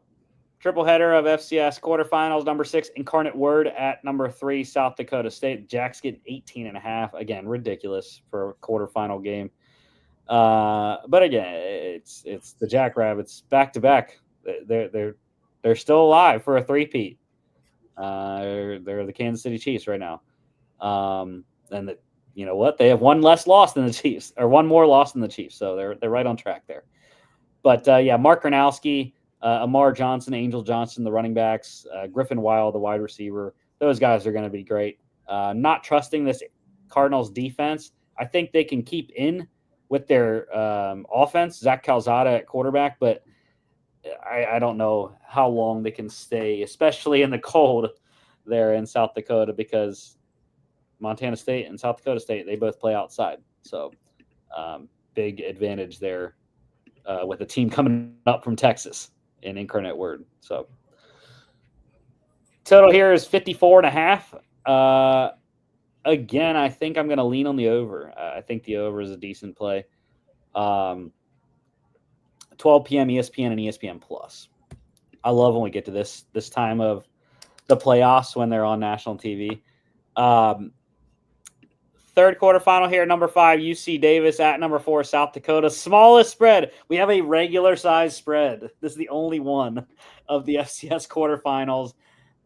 triple header of FCS quarterfinals. Number 6, Incarnate Word at number 3, South Dakota State. Jack's getting 18.5. Again, ridiculous for a quarterfinal game. But again, it's the Jackrabbits back to back. They're still alive for a three-peat. They're the Kansas City Chiefs right now. And you know what? They have one less loss than the Chiefs, or one more loss than the Chiefs. So they're right on track there. But yeah, Mark Gronowski, Amar Johnson, Angel Johnson, the running backs, Griffin Wild, the wide receiver. Those guys are going to be great. Not trusting this Cardinals defense. I think they can keep in with their offense. Zach Calzada at quarterback, but I don't know how long they can stay, especially in the cold there in South Dakota, because Montana State and South Dakota State, they both play outside. So big advantage there with a team coming up from Texas in Incarnate Word. So total here is 54.5. Again, I think I'm going to lean on the over. I think the over is a decent play. 12 p.m. ESPN and ESPN Plus. I love when we get to this time of the playoffs when they're on national TV. Third quarterfinal here, number 5, UC Davis at number 4, South Dakota. Smallest spread. We have a regular size spread. This is the only one of the FCS quarterfinals.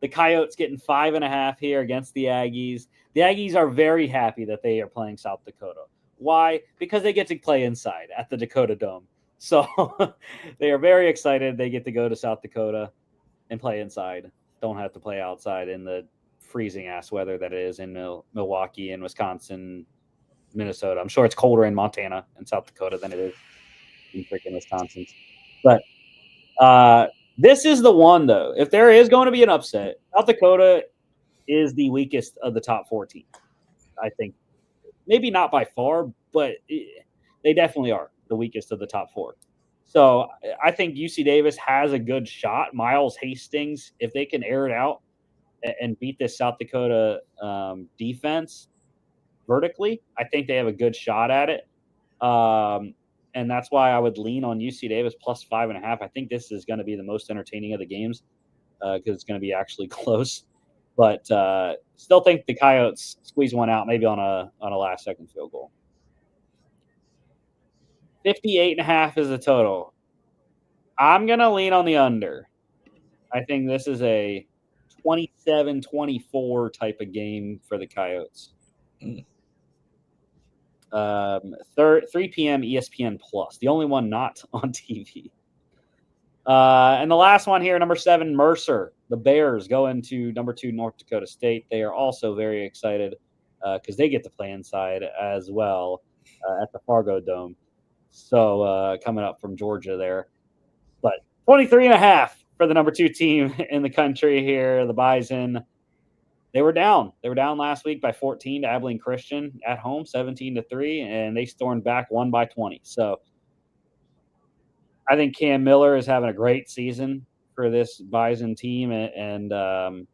The Coyotes getting 5.5 here against the Aggies. The Aggies are very happy that they are playing South Dakota. Why? Because they get to play inside at the Dakota Dome. So they are very excited. They get to go to South Dakota and play inside. Don't have to play outside in the freezing ass weather that it is in Milwaukee and Wisconsin, Minnesota. I'm sure it's colder in Montana and South Dakota than it is in freaking Wisconsin. But this is the one, though. If there is going to be an upset, South Dakota is the weakest of the top 4 teams. I think maybe not by far, but they definitely are the weakest of the top 4. So I think UC Davis has a good shot. Miles Hastings, if they can air it out and beat this South Dakota defense vertically, I think they have a good shot at it. And that's why I would lean on UC Davis plus 5.5. I think this is going to be the most entertaining of the games. because it's going to be actually close. But still think the Coyotes squeeze one out, maybe on a last-second field goal. 58.5 is the total. I'm going to lean on the under. I think this is a 27-24 type of game for the Coyotes. 3 p.m. ESPN Plus, the only one not on TV. And the last one here, number 7, Mercer. The Bears go into number 2, North Dakota State. They are also very excited because they get to play inside as well at the Fargo Dome. So coming up from Georgia there. But 23.5 for the number 2 team in the country here, the Bison. They were down. They were down last week by 14 to Abilene Christian at home, 17-3, and they stormed back, won by 20. So I think Cam Miller is having a great season for this Bison team, and I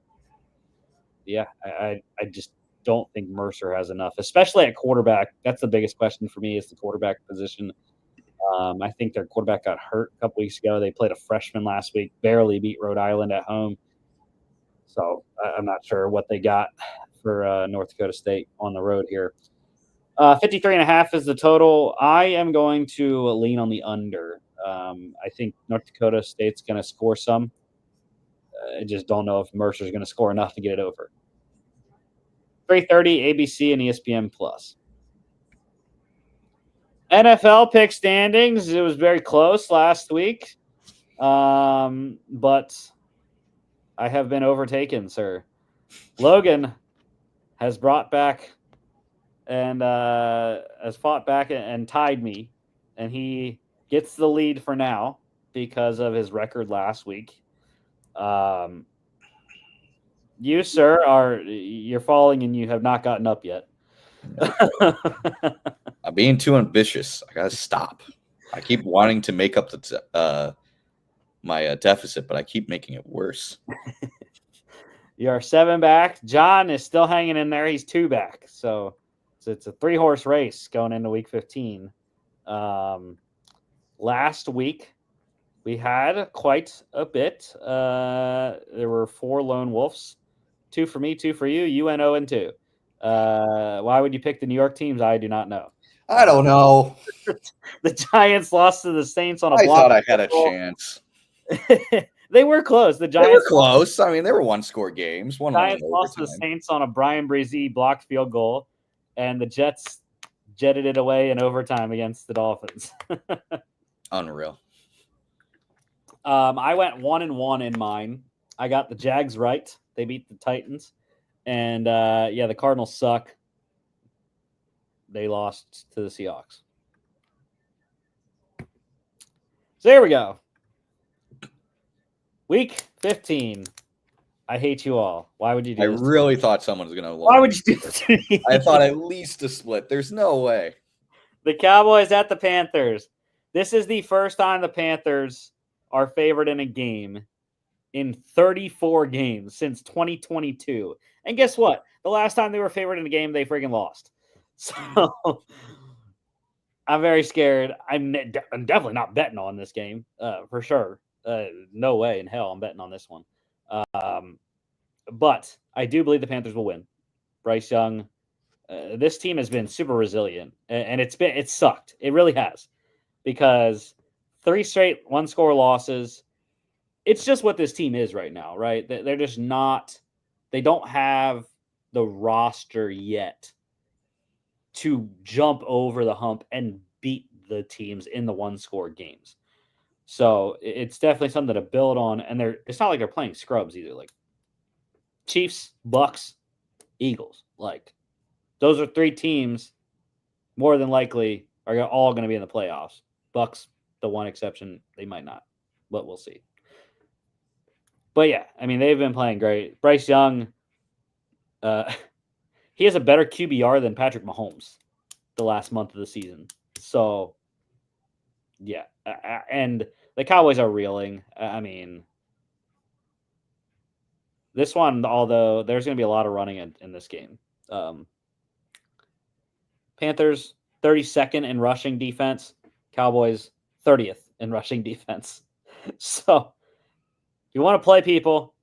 just don't think Mercer has enough, especially at quarterback. That's the biggest question for me is the quarterback position. I think their quarterback got hurt a couple weeks ago. They played a freshman last week, barely beat Rhode Island at home. So I'm not sure what they got for North Dakota State on the road here. 53.5 is the total. I am going to lean on the under. I think North Dakota State's going to score some. I just don't know if Mercer's going to score enough to get it over. 3:30 ABC and ESPN Plus. NFL pick standings. It was very close last week, but I have been overtaken, sir. Logan has brought back and has fought back and tied me, and he gets the lead for now because of his record last week. You, sir, you're falling and you have not gotten up yet. I'm being too ambitious. I gotta stop. I keep wanting to make up my deficit, but I keep making it worse. You are 7 back. John is still hanging in there. He's 2 back. So it's a 3-horse race going into week 15. Last week, we had quite a bit. There were 4 lone wolves, 2 for me, 2 for you. You went 0-2. Why would you pick the New York teams? I do not know. I don't know. The Giants lost to the Saints on a block. I thought I had a chance. They were close. The Giants they were close. I mean, they were one-score games. The Giants lost to the Saints on a Brian Brzee blocked field goal, and the Jets jetted it away in overtime against the Dolphins. Unreal. I went 1-1 in mine. I got the Jags right. They beat the Titans. And, the Cardinals suck. They lost to the Seahawks. So there we go. Week 15. I hate you all. Why would you do this? I really thought someone was going to. Why would you do this to me? I thought at least a split. There's no way. The Cowboys at the Panthers. This is the first time the Panthers are favored in a game in 34 games since 2022. And guess what? The last time they were favored in a game, they freaking lost. So I'm very scared. I'm definitely not betting on this game for sure. No way in hell I'm betting on this one. But I do believe the Panthers will win. Bryce Young, this team has been super resilient, and it sucked. It really has, because 3 straight 1-score losses. It's just what this team is right now, right? They're just not. They don't have the roster yet to jump over the hump and beat the teams in the 1-score games. So it's definitely something to build on. And it's not like they're playing scrubs either. Like Chiefs, Bucks, Eagles. Like those are 3 teams more than likely are all going to be in the playoffs. Bucks, the one exception, they might not, but we'll see. But yeah, I mean, they've been playing great. Bryce Young, he has a better QBR than Patrick Mahomes the last month of the season. So, yeah. And the Cowboys are reeling. I mean, this one, although there's going to be a lot of running in this game. Panthers, 32nd in rushing defense. Cowboys, 30th in rushing defense. So, you want to play people,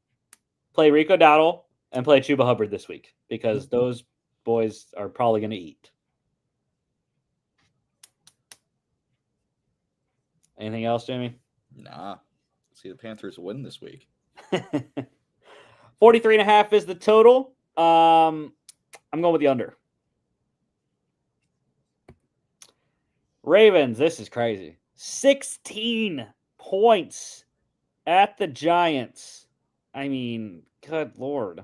play Rico Dowdle and play Chuba Hubbard this week because those boys are probably going to eat. Anything else, Jamie? Nah. See the Panthers win this week. 43.5 is the total. I'm going with the under. Ravens, this is crazy. 16 points at the Giants. I mean, good Lord.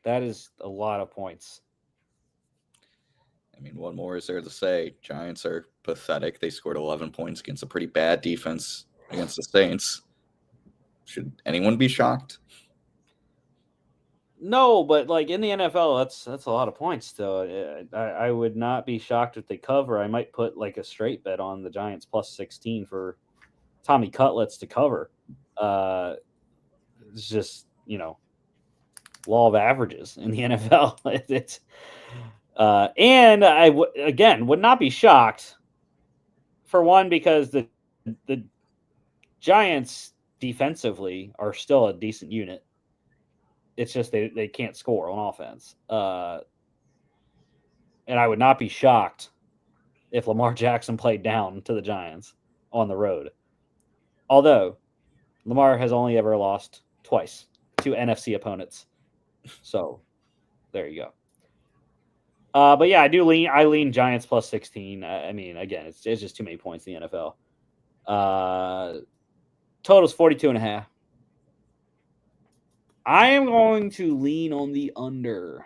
That is a lot of points. I mean, what more is there to say? Giants are pathetic. They scored 11 points against a pretty bad defense against the Saints. Should anyone be shocked? No, but like in the NFL, that's a lot of points. Still, I would not be shocked if they cover. I might put like a straight bet on the Giants plus 16 for Tommy Cutlets to cover. It's just law of averages in the NFL. It's and I would not be shocked. For one, because the Giants defensively are still a decent unit. It's just they can't score on offense. And I would not be shocked if Lamar Jackson played down to the Giants on the road. Although Lamar has only ever lost twice to NFC opponents. So there you go. But yeah, I lean Giants plus 16. I mean, again, it's just too many points in the NFL. Total's 42.5. I am going to lean on the under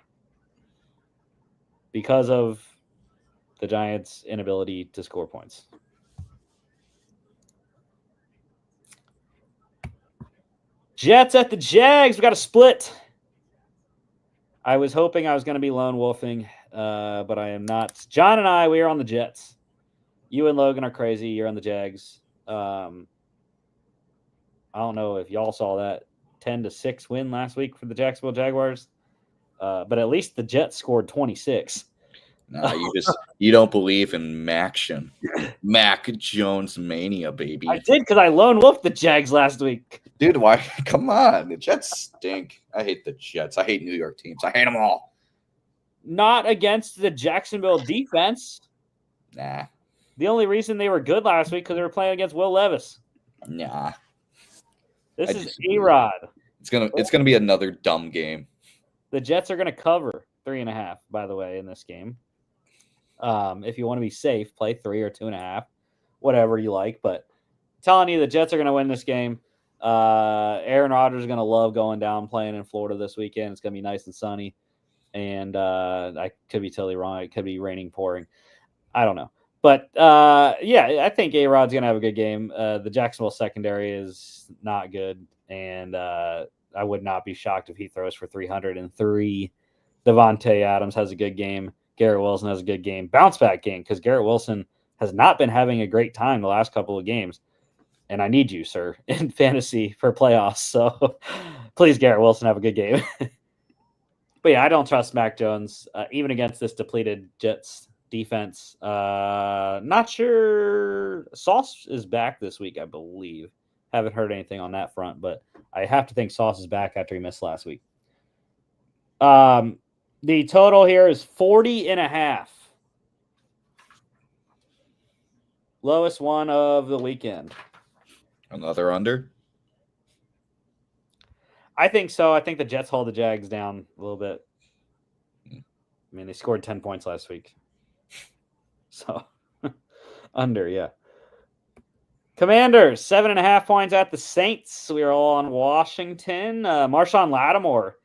because of the Giants' inability to score points. Jets at the Jags. We got a split. I was hoping I was going to be lone wolfing, but I am not. John and I, we are on the Jets. You and Logan are crazy. You're on the Jags. I don't know if y'all saw that 10-6 win last week for the Jacksonville Jaguars, but at least the Jets scored 26. No, you don't believe in Maction. Mac Jones mania, baby. I did because I lone wolfed the Jags last week. Dude, why? Come on. The Jets stink. I hate the Jets. I hate New York teams. I hate them all. Not against the Jacksonville defense. Nah. The only reason they were good last week because they were playing against Will Levis. Nah. This is A-Rod. It's gonna be another dumb game. The Jets are gonna cover 3.5, by the way, in this game. If you want to be safe, play 3 or 2.5, whatever you like. But I'm telling you, the Jets are gonna win this game. Aaron Rodgers is gonna love going down playing in Florida this weekend. It's gonna be nice and sunny. And I could be totally wrong. It could be raining, pouring. I don't know. But, yeah, I think A-Rod's going to have a good game. The Jacksonville secondary is not good, and I would not be shocked if he throws for 303. Devontae Adams has a good game. Garrett Wilson has a good game. Bounce-back game, because Garrett Wilson has not been having a great time the last couple of games. And I need you, sir, in fantasy for playoffs. So please, Garrett Wilson, have a good game. But, yeah, I don't trust Mac Jones, even against this depleted Jets defense. Not sure. Sauce is back this week, I believe. Haven't heard anything on that front, but I have to think Sauce is back after he missed last week. The total here is 40.5. Lowest one of the weekend. Another under? I think so. I think the Jets hold the Jags down a little bit. I mean, they scored 10 points last week. So, under, yeah. Commanders, 7.5 points at the Saints. We are all on Washington. Marshawn Lattimore.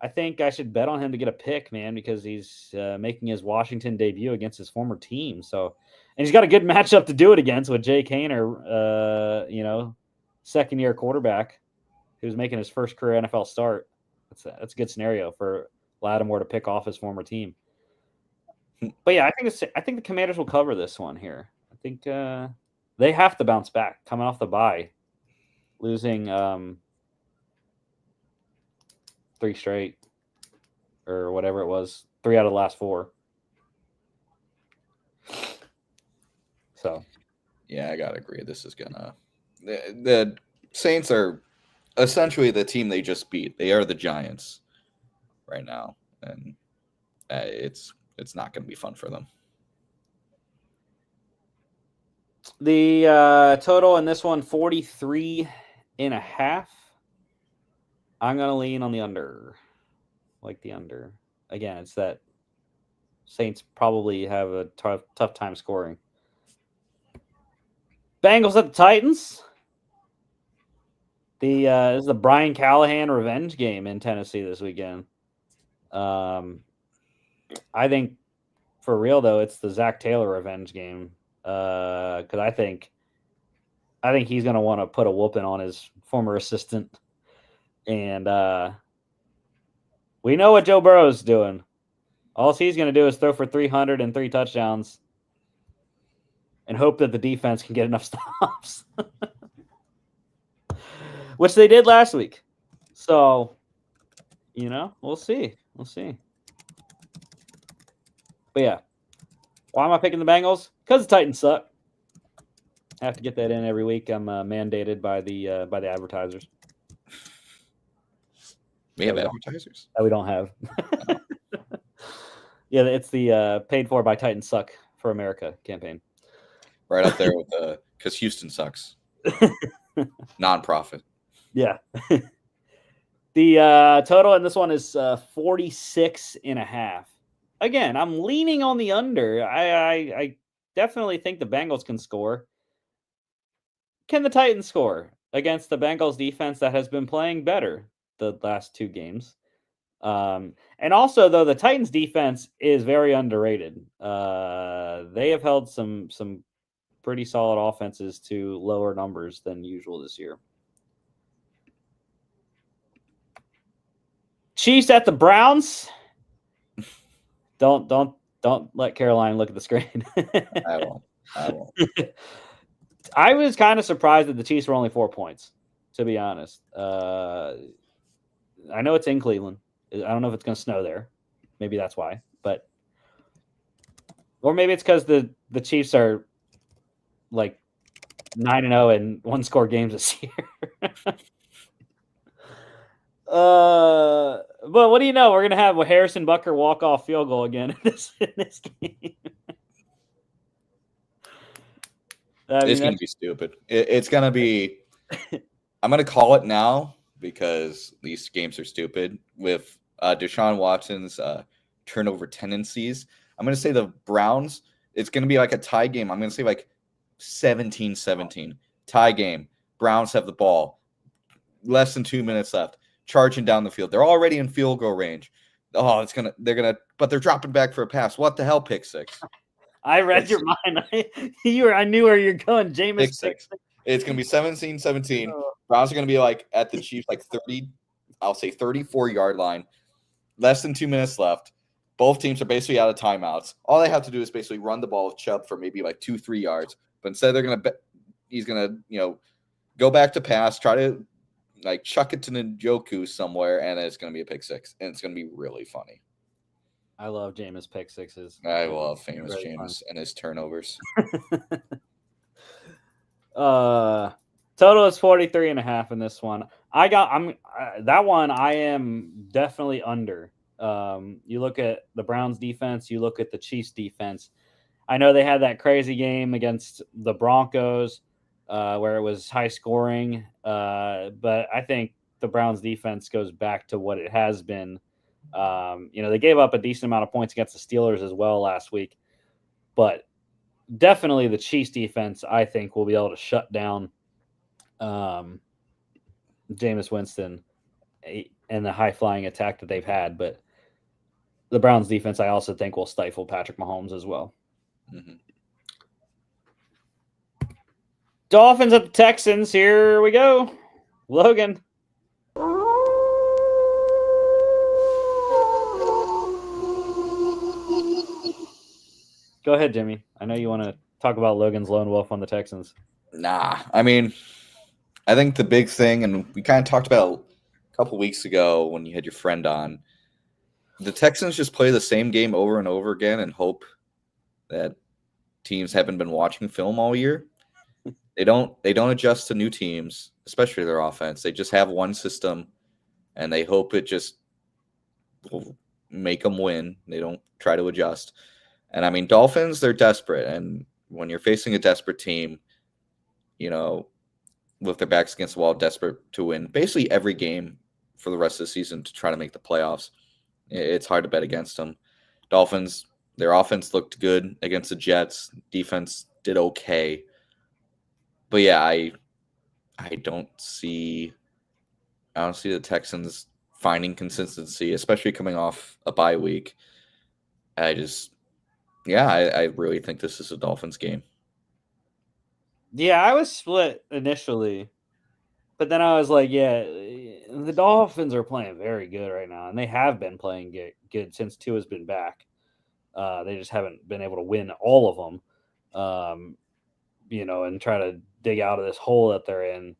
I think I should bet on him to get a pick, man, because he's making his Washington debut against his former team. So, and he's got a good matchup to do it against with Jay Kaner, second-year quarterback who's making his first career NFL start. That's a good scenario for Lattimore to pick off his former team. But yeah, I think the Commanders will cover this one here. I think they have to bounce back coming off the bye, losing 3 straight or whatever it was, 3 out of the last 4. So, yeah, I gotta agree. This is gonna the Saints are essentially the team they just beat. They are the Giants right now, and it's not going to be fun for them. The total in this one, 43.5. I'm going to lean on the under. Like the under. Again, it's that Saints probably have a tough time scoring. Bengals at the Titans. This is the Brian Callahan revenge game in Tennessee this weekend. I think for real though, it's the Zach Taylor revenge game. Because I think he's going to want to put a whooping on his former assistant. And we know what Joe Burrow's doing. All he's going to do is throw for 300 and 3 touchdowns and hope that the defense can get enough stops, which they did last week. So, we'll see. But yeah, why am I picking the Bengals? Because the Titans suck. I have to get that in every week. I'm mandated by the advertisers. We have advertisers that we don't have. Yeah, it's the paid for by Titans Suck for America campaign. Right up there with because Houston sucks. Nonprofit. Yeah. The total in this one is 46.5. Again, I'm leaning on the under. I definitely think the Bengals can score. Can the Titans score against the Bengals defense that has been playing better the last 2 games? And also, though, the Titans defense is very underrated. They have held some pretty solid offenses to lower numbers than usual this year. Chiefs at the Browns. Don't let Caroline look at the screen. I won't. I was kind of surprised that the Chiefs were only 4 points, to be honest. I know it's in Cleveland. I don't know if it's going to snow there. Maybe that's why. Or maybe it's because the Chiefs are like 9-0 in 1-score games this year. But what do you know? We're going to have a Harrison Butker walk-off field goal again in this game. It's going to be stupid. It's going to be – I'm going to call it now because these games are stupid. With Deshaun Watson's turnover tendencies, I'm going to say the Browns, it's going to be like a tie game. I'm going to say like 17-17. Tie game. Browns have the ball. Less than 2 minutes left. Charging down the field. They're already in field goal range. Oh, but they're dropping back for a pass. What the hell, pick 6? I read your mind. I knew where you're going. Jameis pick 6. It's going to be 17-17. Browns are going to be like at the Chiefs, like 34-yard line. Less than 2 minutes left. Both teams are basically out of timeouts. All they have to do is basically run the ball with Chubb for maybe like 2-3 yards. But instead, he's going to, go back to pass, try to like chuck it to Njoku somewhere, and it's going to be a pick 6, and it's going to be really funny. I love Jameis pick 6s. I love famous Jameis and his turnovers. Total is 43.5 in this one. That one I am definitely under. You look at the Browns defense, you look at the Chiefs defense. I know they had that crazy game against the Broncos where it was high scoring, but I think the Browns defense goes back to what it has been. They gave up a decent amount of points against the Steelers as well last week, but definitely the Chiefs defense, I think, will be able to shut down Jameis Winston and the high-flying attack that they've had. But the Browns defense, I also think, will stifle Patrick Mahomes as well. Mm-hmm. Dolphins at the Texans. Here we go. Logan. Go ahead, Jimmy. I know you want to talk about Logan's lone wolf on the Texans. Nah, I mean, I think the big thing, and we kind of talked about a couple weeks ago when you had your friend on, the Texans just play the same game over and over again and hope that teams haven't been watching film all year. They don't adjust to new teams, especially their offense. They just have one system, and they hope it just will make them win. They don't try to adjust. And I mean, Dolphins, they're desperate, and when you're facing a desperate team, you know, with their backs against the wall, desperate to win basically every game for the rest of the season to try to make the playoffs, it's hard to bet against them. Dolphins, their offense looked good against the Jets. Defense did okay. But yeah, I don't see the Texans finding consistency, especially coming off a bye week. I really think this is a Dolphins game. Yeah, I was split initially, but then I was like, yeah, the Dolphins are playing very good right now, and they have been playing good since Tua's been back. They just haven't been able to win all of them, and try to dig out of this hole that they're in.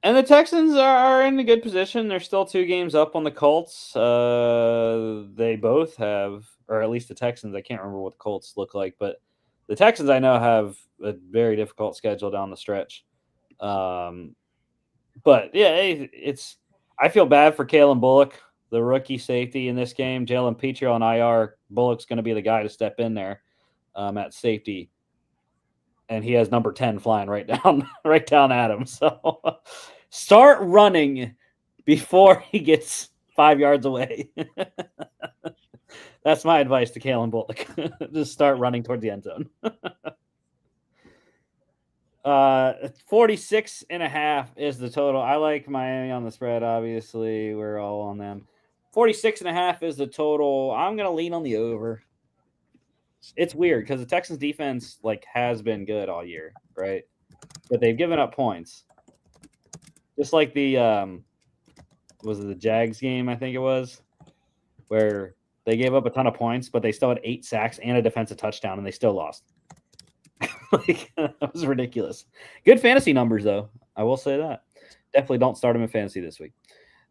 And the Texans are in a good position. They're still 2 games up on the Colts. They both have, or at least the Texans. I can't remember what the Colts look like, but the Texans I know have a very difficult schedule down the stretch. But yeah, it's. I feel bad for Kalen Bullock, the rookie safety in this game. Jalen Petrie on IR. Bullock's going to be the guy to step in there at safety, and he has number 10 flying right down at him. So start running before he gets 5 yards away. That's my advice to Kalen Bullock. Just start running towards the end zone. 46.5 is the total. I like Miami on the spread. Obviously, we're all on them. 46.5 is the total. I'm going to lean on the over. It's weird because the Texans defense has been good all year, right? But they've given up points. Just like the was it the Jags game, I think it was, where they gave up a ton of points, but they still had 8 sacks and a defensive touchdown, and they still lost. That was ridiculous. Good fantasy numbers, though. I will say that. Definitely don't start them in fantasy this week.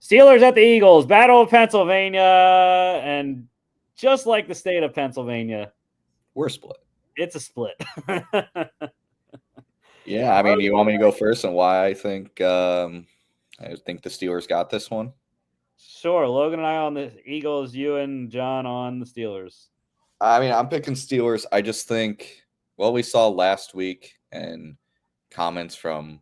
Steelers at the Eagles, Battle of Pennsylvania, and just like the state of Pennsylvania, we're split. It's a split. Yeah, I mean, you want me to go first on why I think the Steelers got this one? Sure. Logan and I on the Eagles, you and John on the Steelers. I mean, I'm picking Steelers. I just think, we saw last week and comments from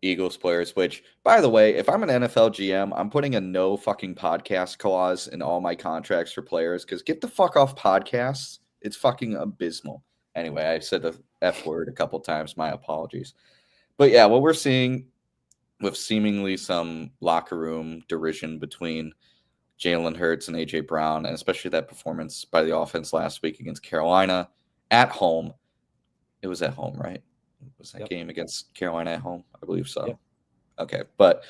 Eagles players, which, by the way, if I'm an NFL GM, I'm putting a no fucking podcast clause in all my contracts for players because get the fuck off podcasts. It's fucking abysmal. Anyway, I said the F word a couple times. My apologies. But yeah, what we're seeing with seemingly some locker room derision between Jalen Hurts and A.J. Brown, and especially that performance by the offense last week against Carolina at home. It was at home, right? Was that game against Carolina at home? I believe so. Yep. Okay. But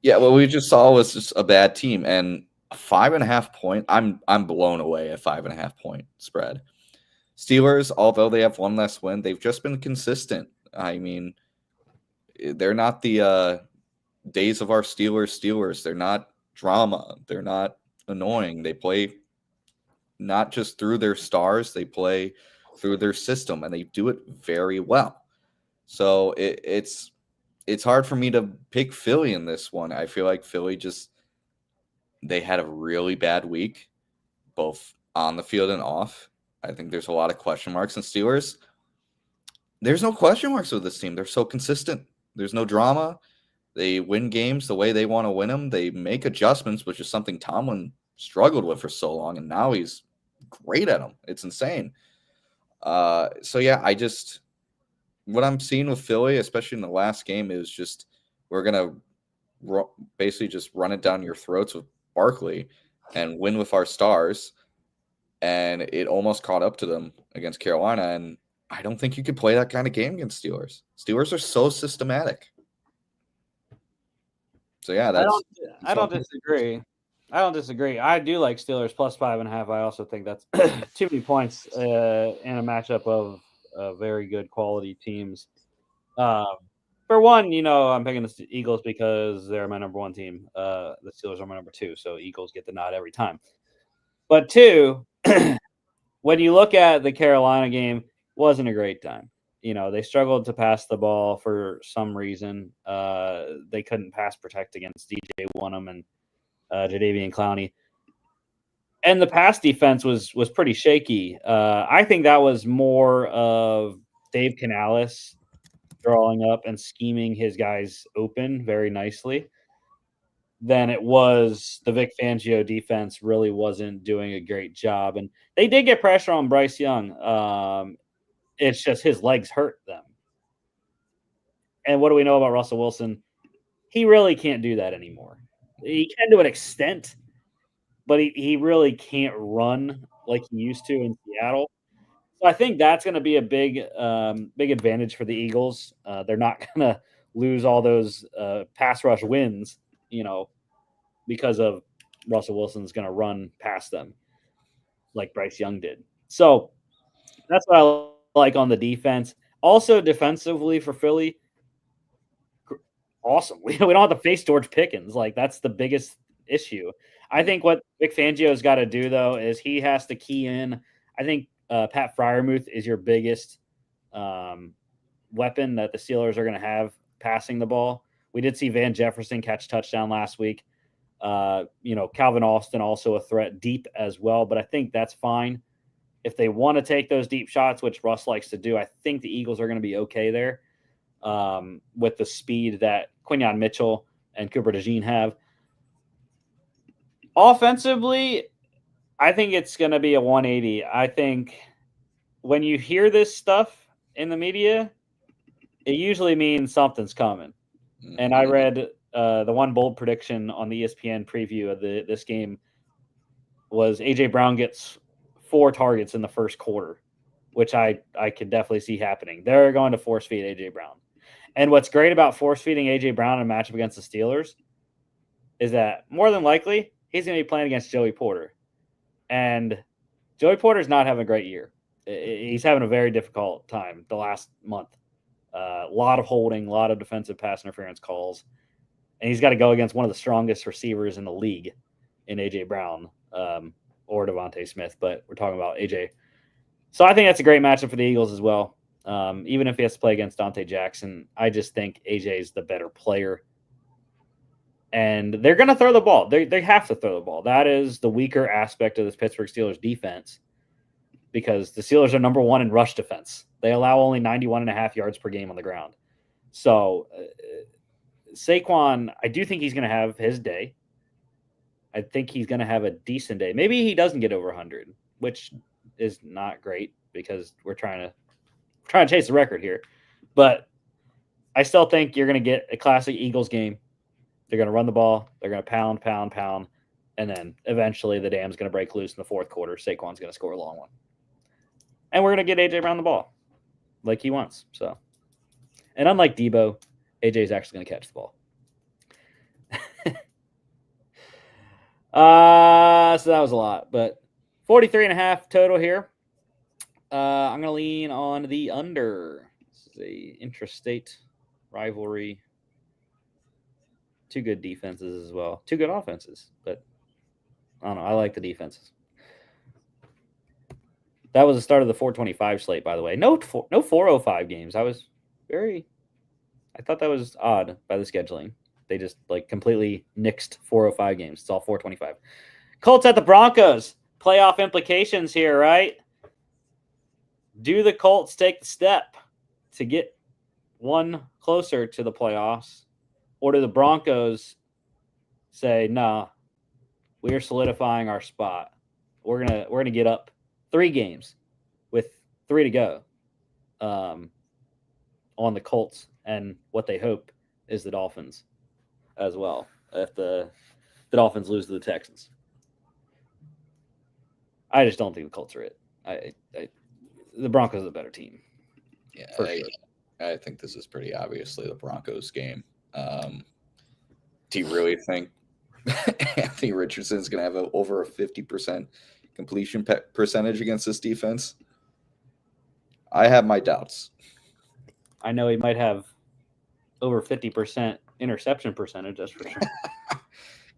yeah, what we just saw was just a bad team, and a 5.5 point. I'm blown away at 5.5 point spread. Steelers, although they have one less win, they've just been consistent. I mean, they're not the days of our Steelers. They're not drama. They're not annoying. They play not just through their stars, they play through their system, and they do it very well. So it's hard for me to pick Philly in this one. I feel like Philly they had a really bad week, both on the field and off. I think there's a lot of question marks. And Steelers, there's no question marks with this team. They're so consistent. There's no drama. They win games the way they want to win them. They make adjustments, which is something Tomlin struggled with for so long, and now he's great at them. It's insane. So yeah, what I'm seeing with Philly, especially in the last game, is just we're gonna basically just run it down your throats with Barkley and win with our stars. And it almost caught up to them against Carolina, and I don't think you could play that kind of game against Steelers. Steelers are so systematic. So yeah, I don't disagree. I do like Steelers plus 5.5. I also think that's too many points in a matchup of very good quality teams. For one, I'm picking the Eagles because they're my number 1 team. The Steelers are my number 2, so Eagles get the nod every time. But 2, when you look at the Carolina game, wasn't a great time. they struggled to pass the ball for some reason. They couldn't pass protect against DJ Wonnum and Jadeveon Clowney. And the pass defense was pretty shaky. I think that was more of Dave Canales drawing up and scheming his guys open very nicely than it was the Vic Fangio defense really wasn't doing a great job. And they did get pressure on Bryce Young. It's just his legs hurt them. And what do we know about Russell Wilson? He really can't do that anymore. He can to an extent, but he really can't run like he used to in Seattle. So I think that's going to be a big advantage for the Eagles. They're not going to lose all those pass rush wins, because of Russell Wilson's going to run past them like Bryce Young did. So that's what I like on the defense. Also defensively for Philly, awesome. We don't have to face George Pickens. Like, that's the biggest issue. I think what Vic Fangio's got to do, though, is he has to key in. I think Pat Freiermuth is your biggest weapon that the Steelers are going to have passing the ball. We did see Van Jefferson catch touchdown last week. Calvin Austin also a threat deep as well, but I think that's fine. If they want to take those deep shots, which Russ likes to do, I think the Eagles are going to be okay there with the speed that Quinyon Mitchell and Cooper DeJean have. Offensively, I think it's going to be a 180. I think when you hear this stuff in the media, it usually means something's coming. And I read the one bold prediction on the ESPN preview of this game was A.J. Brown gets 4 targets in the first quarter, which I could definitely see happening. They're going to force feed A.J. Brown. And what's great about force feeding A.J. Brown in a matchup against the Steelers is that more than likely he's going to be playing against Joey Porter. And Joey Porter's not having a great year. He's having a very difficult time the last month. A lot of holding, a lot of defensive pass interference calls. And he's got to go against one of the strongest receivers in the league in A.J. Brown or Devontae Smith. But we're talking about A.J. So I think that's a great matchup for the Eagles as well. Even if he has to play against Dante Jackson, I just think A.J. is the better player. And they're going to throw the ball. They have to throw the ball. That is the weaker aspect of this Pittsburgh Steelers defense because the Steelers are number 1 in rush defense. They allow only 91.5 yards per game on the ground. So Saquon, I do think he's going to have his day. I think he's going to have a decent day. Maybe he doesn't get over 100, which is not great because we're trying to chase the record here. But I still think you're going to get a classic Eagles game. They're going to run the ball. They're going to pound. And then eventually the dam's going to break loose in the fourth quarter. Saquon's going to score a long one. And we're going to get A.J. Brown the ball like he wants. So, and unlike Debo, A.J.'s actually going to catch the ball. So that was a lot. But 43.5 total here. I'm going to lean on the under. This is a intrastate rivalry. 2 good defenses as well. 2 good offenses, but I don't know. I like the defenses. That was the start of the 425 slate, by the way. No 405 games. I thought that was odd by the scheduling. They just completely nixed 405 games. It's all 425. Colts at the Broncos. Playoff implications here, right? Do the Colts take the step to get one closer to the playoffs? Or do the Broncos say, no, we are solidifying our spot. We're gonna get up 3 games with 3 to go on the Colts and what they hope is the Dolphins as well if the Dolphins lose to the Texans. I just don't think the Colts are it. The Broncos are the better team. Yeah, I think this is pretty obviously the Broncos game. Do you really think Anthony Richardson's going to have over a 50% completion percentage against this defense? I have my doubts. I know he might have over 50% interception percentage, that's for sure.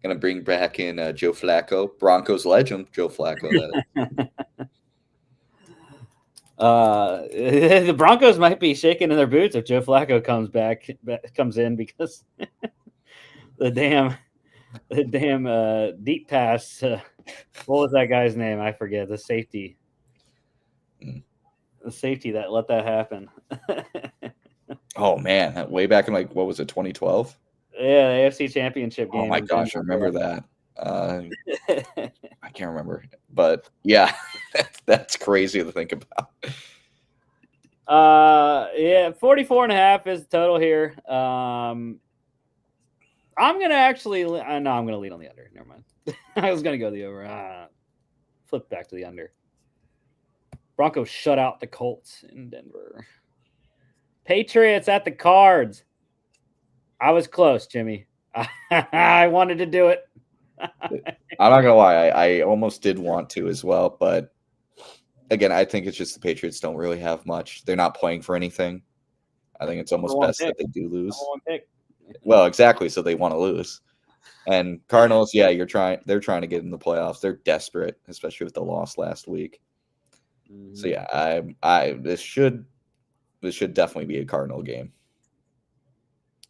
Going to bring back in Joe Flacco, Broncos legend, Joe Flacco. The Broncos might be shaking in their boots if Joe Flacco comes in because the damn deep pass. What was that guy's name? I forget. The safety that let that happen. Oh man, way back in like what was it, 2012? Yeah, the AFC Championship game. Oh my gosh, I remember that. I can't remember, but yeah, that's crazy to think about. Yeah, 44.5 is the total here. I'm gonna actually. No, I'm gonna lead on the under. Never mind. I was gonna go the over. Flip back to the under. Broncos shut out the Colts in Denver. Patriots at the Cards. I was close, Jimmy. I wanted to do it. I'm not gonna lie, I almost did want to as well, but again, I think it's just the Patriots don't really have much. They're not playing for anything. I think it's almost best that they do lose. Well, exactly. So they want to lose. And Cardinals, yeah, they're trying to get in the playoffs. They're desperate, especially with the loss last week. Mm-hmm. So yeah, this should definitely be a Cardinal game.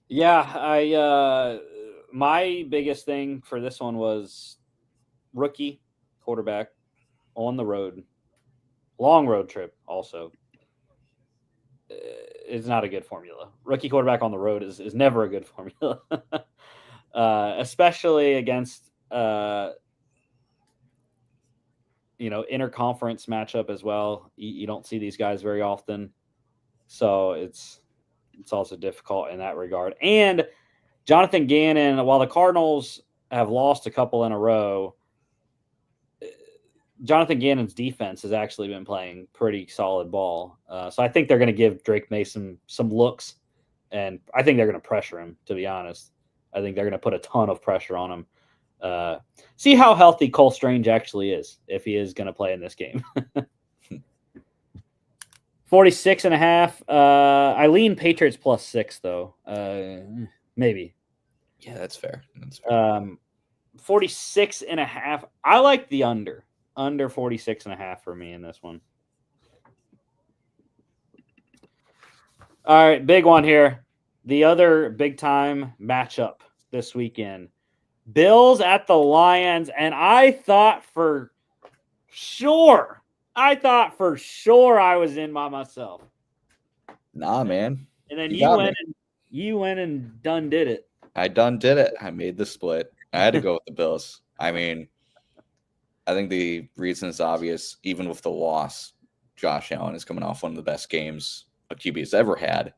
Yeah, my biggest thing for this one was rookie quarterback on the road, long road trip. Also, it's not a good formula. Rookie quarterback on the road is never a good formula, especially against interconference matchup as well. You don't see these guys very often, so it's also difficult in that regard. And Jonathan Gannon, while the Cardinals have lost a couple in a row, Jonathan Gannon's defense has actually been playing pretty solid ball. So I think they're going to give Drake Mason some looks, and I think they're going to pressure him, to be honest. I think they're going to put a ton of pressure on him. See how healthy Cole Strange actually is, if he is going to play in this game. 46.5. I lean Patriots +6, though. Maybe. Yeah, that's fair. 46.5. I like the under 46.5 for me in this one. All right, big one here. The other big time matchup this weekend. Bills at the Lions, and I thought for sure I was in by myself. Nah, man. And then you went and done did it. I done did it. I made the split. I had to go with the Bills. I mean, I think the reason is obvious. Even with the loss, Josh Allen is coming off one of the best games a QB has ever had.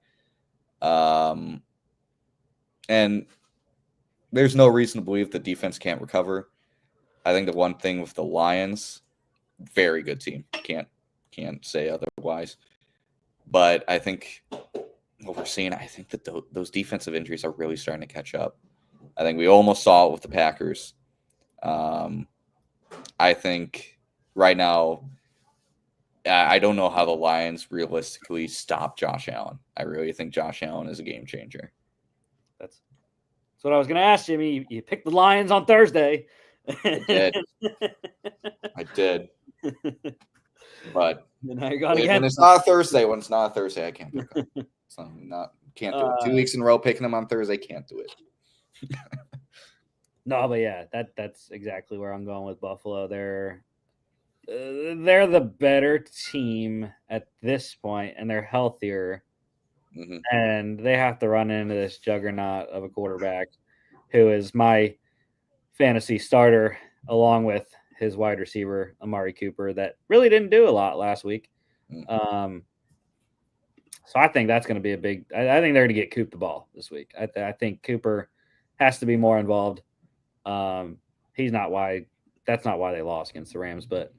And there's no reason to believe the defense can't recover. I think the one thing with the Lions, very good team. Can't say otherwise. But I think what we're seeing, I think that those defensive injuries are really starting to catch up. I think we almost saw it with the Packers. I think right now, I don't know how the Lions realistically stop Josh Allen. I really think Josh Allen is a game changer. That's what I was going to ask, Jimmy. You picked the Lions on Thursday. I did. But now you're going when it's not a Thursday, I can't pick them. So can't do it. 2 weeks in a row picking them on Thursday, can't do it. No, but yeah, that's exactly where I'm going with Buffalo. They're the better team at this point, and they're healthier. Mm-hmm. And they have to run into this juggernaut of a quarterback who is my fantasy starter, along with his wide receiver, Amari Cooper, that really didn't do a lot last week. Mm-hmm. So I think that's going to be a big – I think they're going to get Coop the ball this week. I think Cooper has to be more involved. That's not why they lost against the Rams, but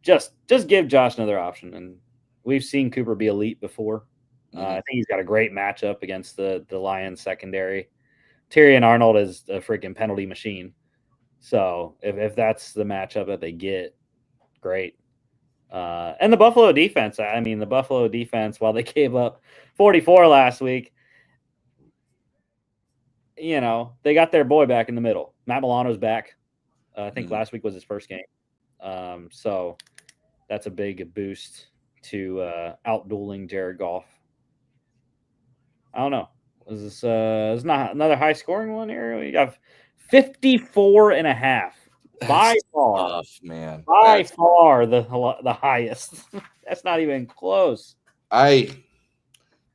just give Josh another option. And we've seen Cooper be elite before. Mm-hmm. I think he's got a great matchup against the Lions secondary. Tyrion Arnold is a freaking penalty machine. So if that's the matchup that they get, great. And the Buffalo defense, while they gave up 44 last week, they got their boy back in the middle. Matt Milano's back. I think last week was his first game. So that's a big boost to outdueling Jared Goff. I don't know. Is this is not another high scoring one here? We have 54.5. By That's far. tough, man. By far the highest. That's not even close. I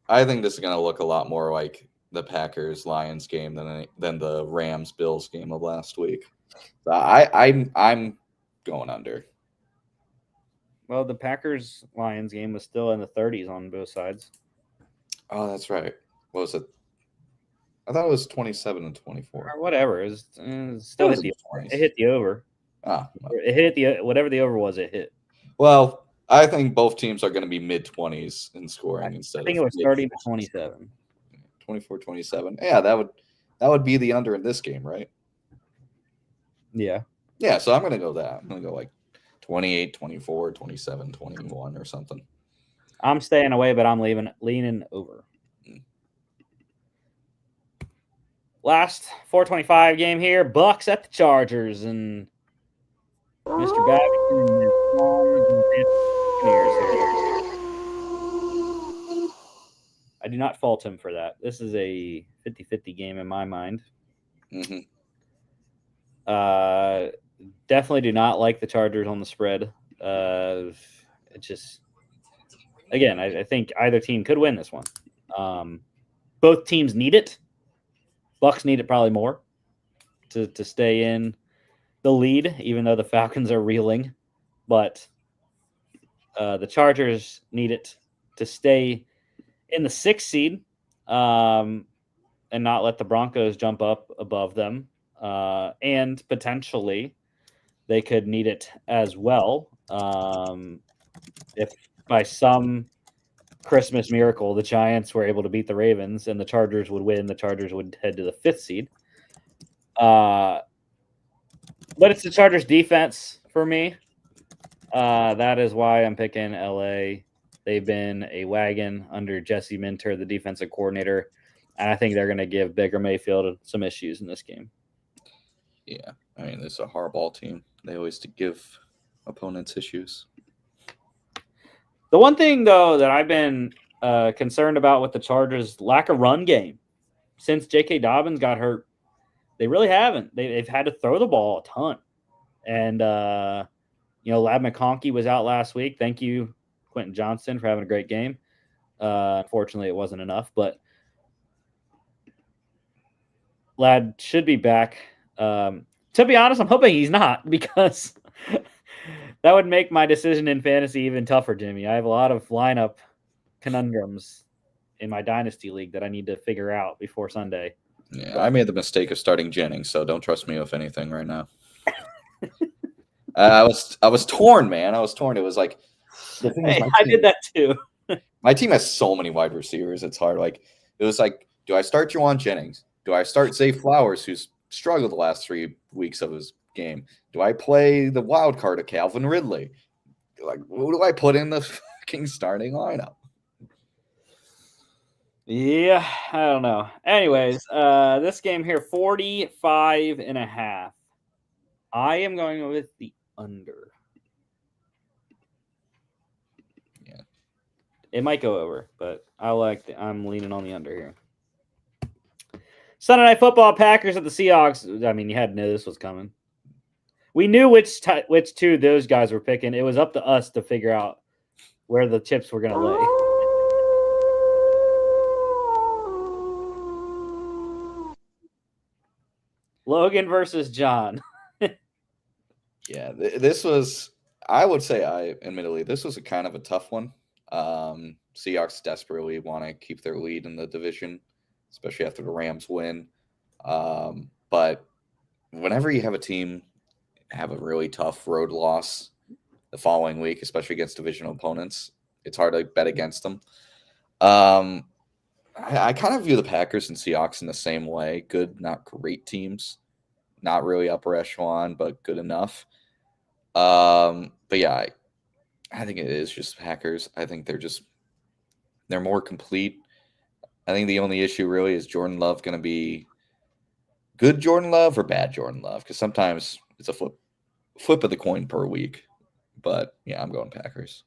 think this is going to look a lot more like the Packers-Lions game than the Rams-Bills game of last week. So I'm going under. Well, the Packers-Lions game was still in the 30s on both sides. Oh, that's right. What was it? I thought it was 27-24. Or whatever. It still hit the over. It hit the over. Ah, well. It hit the whatever the over was. It hit. Well, I think both teams are going to be mid-20s in scoring instead of. I think it was 30-27. 24-27. Yeah, that would be the under in this game, right? Yeah. Yeah, so I'm going to go that. I'm going to go like 28, 24, 27, 21 or something. I'm staying away, but I'm leaning over. Last 425 game here. Bucks at the Chargers, and Mr. Babington I do not fault him for that. This is a 50-50 game in my mind. Mm-hmm. Definitely do not like the Chargers on the spread. It just, again, I think either team could win this one. Both teams need it. Bucks need it probably more to stay in the lead, even though the Falcons are reeling. But the Chargers need it to stay in the 6th seed and not let the Broncos jump up above them. And potentially they could need it as well. If by some Christmas miracle the Giants were able to beat the Ravens and the Chargers would win, the Chargers would head to the 5th seed. But it's the Chargers defense for me. That is why I'm picking LA. They've been a wagon under Jesse Minter, the defensive coordinator, and I think they're going to give Baker Mayfield some issues in this game. Yeah, I mean, this is a Harbaugh team. They always give opponents issues. The one thing, though, that I've been concerned about with the Chargers, lack of run game. Since J.K. Dobbins got hurt, they really haven't. They've had to throw the ball a ton. And, Lab McConkey was out last week. Thank you, Quentin Johnston, for having a great game. Unfortunately, it wasn't enough. But Lad should be back. To be honest, I'm hoping he's not, because that would make my decision in fantasy even tougher, Jimmy. I have a lot of lineup conundrums in my dynasty league that I need to figure out before Sunday. Yeah, I made the mistake of starting Jennings, so don't trust me with anything right now. I was torn, man. I was torn. It was like I did that too. My team has so many wide receivers. It's hard. Like, it was like, do I start Juwan Jennings? Do I start Zay Flowers, who's struggled the last 3 weeks of his game? Do I play the wild card of Calvin Ridley? Like, who do I put in the fucking starting lineup? Yeah, I don't know. Anyways, this game here, 45.5. I am going with the under. Yeah. It might go over, but I'm leaning on the under here. Sunday Night Football, Packers at the Seahawks. I mean, you had to know this was coming. We knew which two those guys were picking. It was up to us to figure out where the chips were going to lay. Logan versus John. Yeah, this was, I would say, admittedly, this was a kind of a tough one. Seahawks desperately want to keep their lead in the division, especially after the Rams win. But whenever you have a team have a really tough road loss the following week, especially against divisional opponents, it's hard to bet against them. I kind of view the Packers and Seahawks in the same way. Good, not great teams. Not really upper echelon, but good enough. But yeah, I think it is just Packers. I think they're more complete. I think the only issue really is Jordan Love going to be good Jordan Love or bad Jordan Love, because sometimes it's a flip of the coin per week. but yeah, I'm going Packers.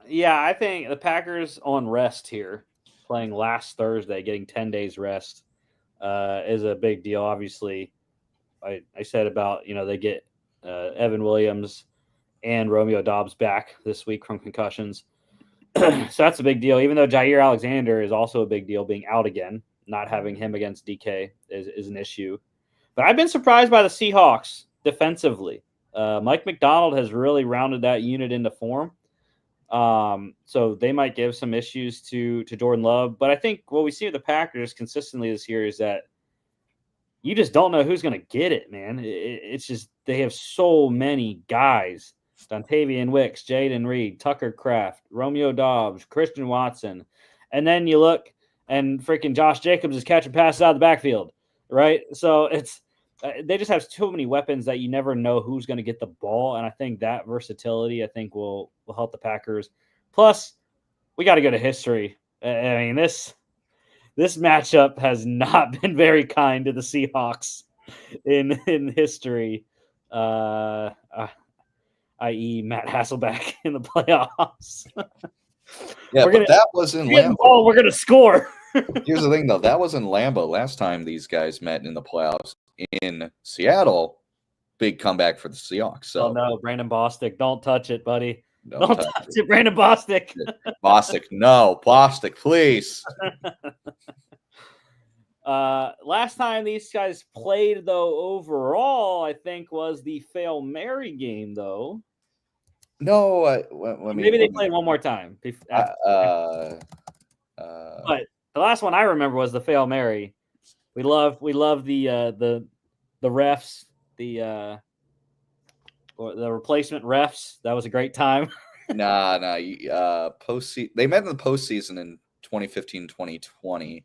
Yeah, I think the Packers on rest here, playing last Thursday, getting 10 days rest, is a big deal. Obviously, I said about, they get Evan Williams and Romeo Doubs back this week from concussions. So that's a big deal, even though Jair Alexander is also a big deal being out again. Not having him against DK is an issue. But I've been surprised by the Seahawks defensively. Mike McDonald has really rounded that unit into form. So they might give some issues to Jordan Love. But I think what we see with the Packers consistently this year is that you just don't know who's going to get it, man. It's just they have so many guys. Dontavian Wicks, Jaden Reed, Tucker Kraft, Romeo Doubs, Christian Watson. And then you look and freaking Josh Jacobs is catching passes out of the backfield, right? So it's they just have too many weapons that you never know who's going to get the ball. And I think that versatility, will help the Packers. Plus, we got to go to history. I mean, this matchup has not been very kind to the Seahawks in history, i.e. Matt Hasselbeck in the playoffs. Yeah, but that was in Lambeau. Oh, we're going to score. Here's the thing, though. That was in Lambeau. Last time these guys met in the playoffs in Seattle, big comeback for the Seahawks. So. Oh, no, Brandon Bostic. Don't touch it, buddy. Don't touch it, Brandon Bostic. Bostic, no. Bostic, please. Last time these guys played, though, overall, I think was the Fail Mary game, though. No, maybe they played one more time. But the last one I remember was the Fail Mary. We love the refs, the replacement refs. That was a great time. Nah. Postseason. They met in the postseason in 2015, 2020.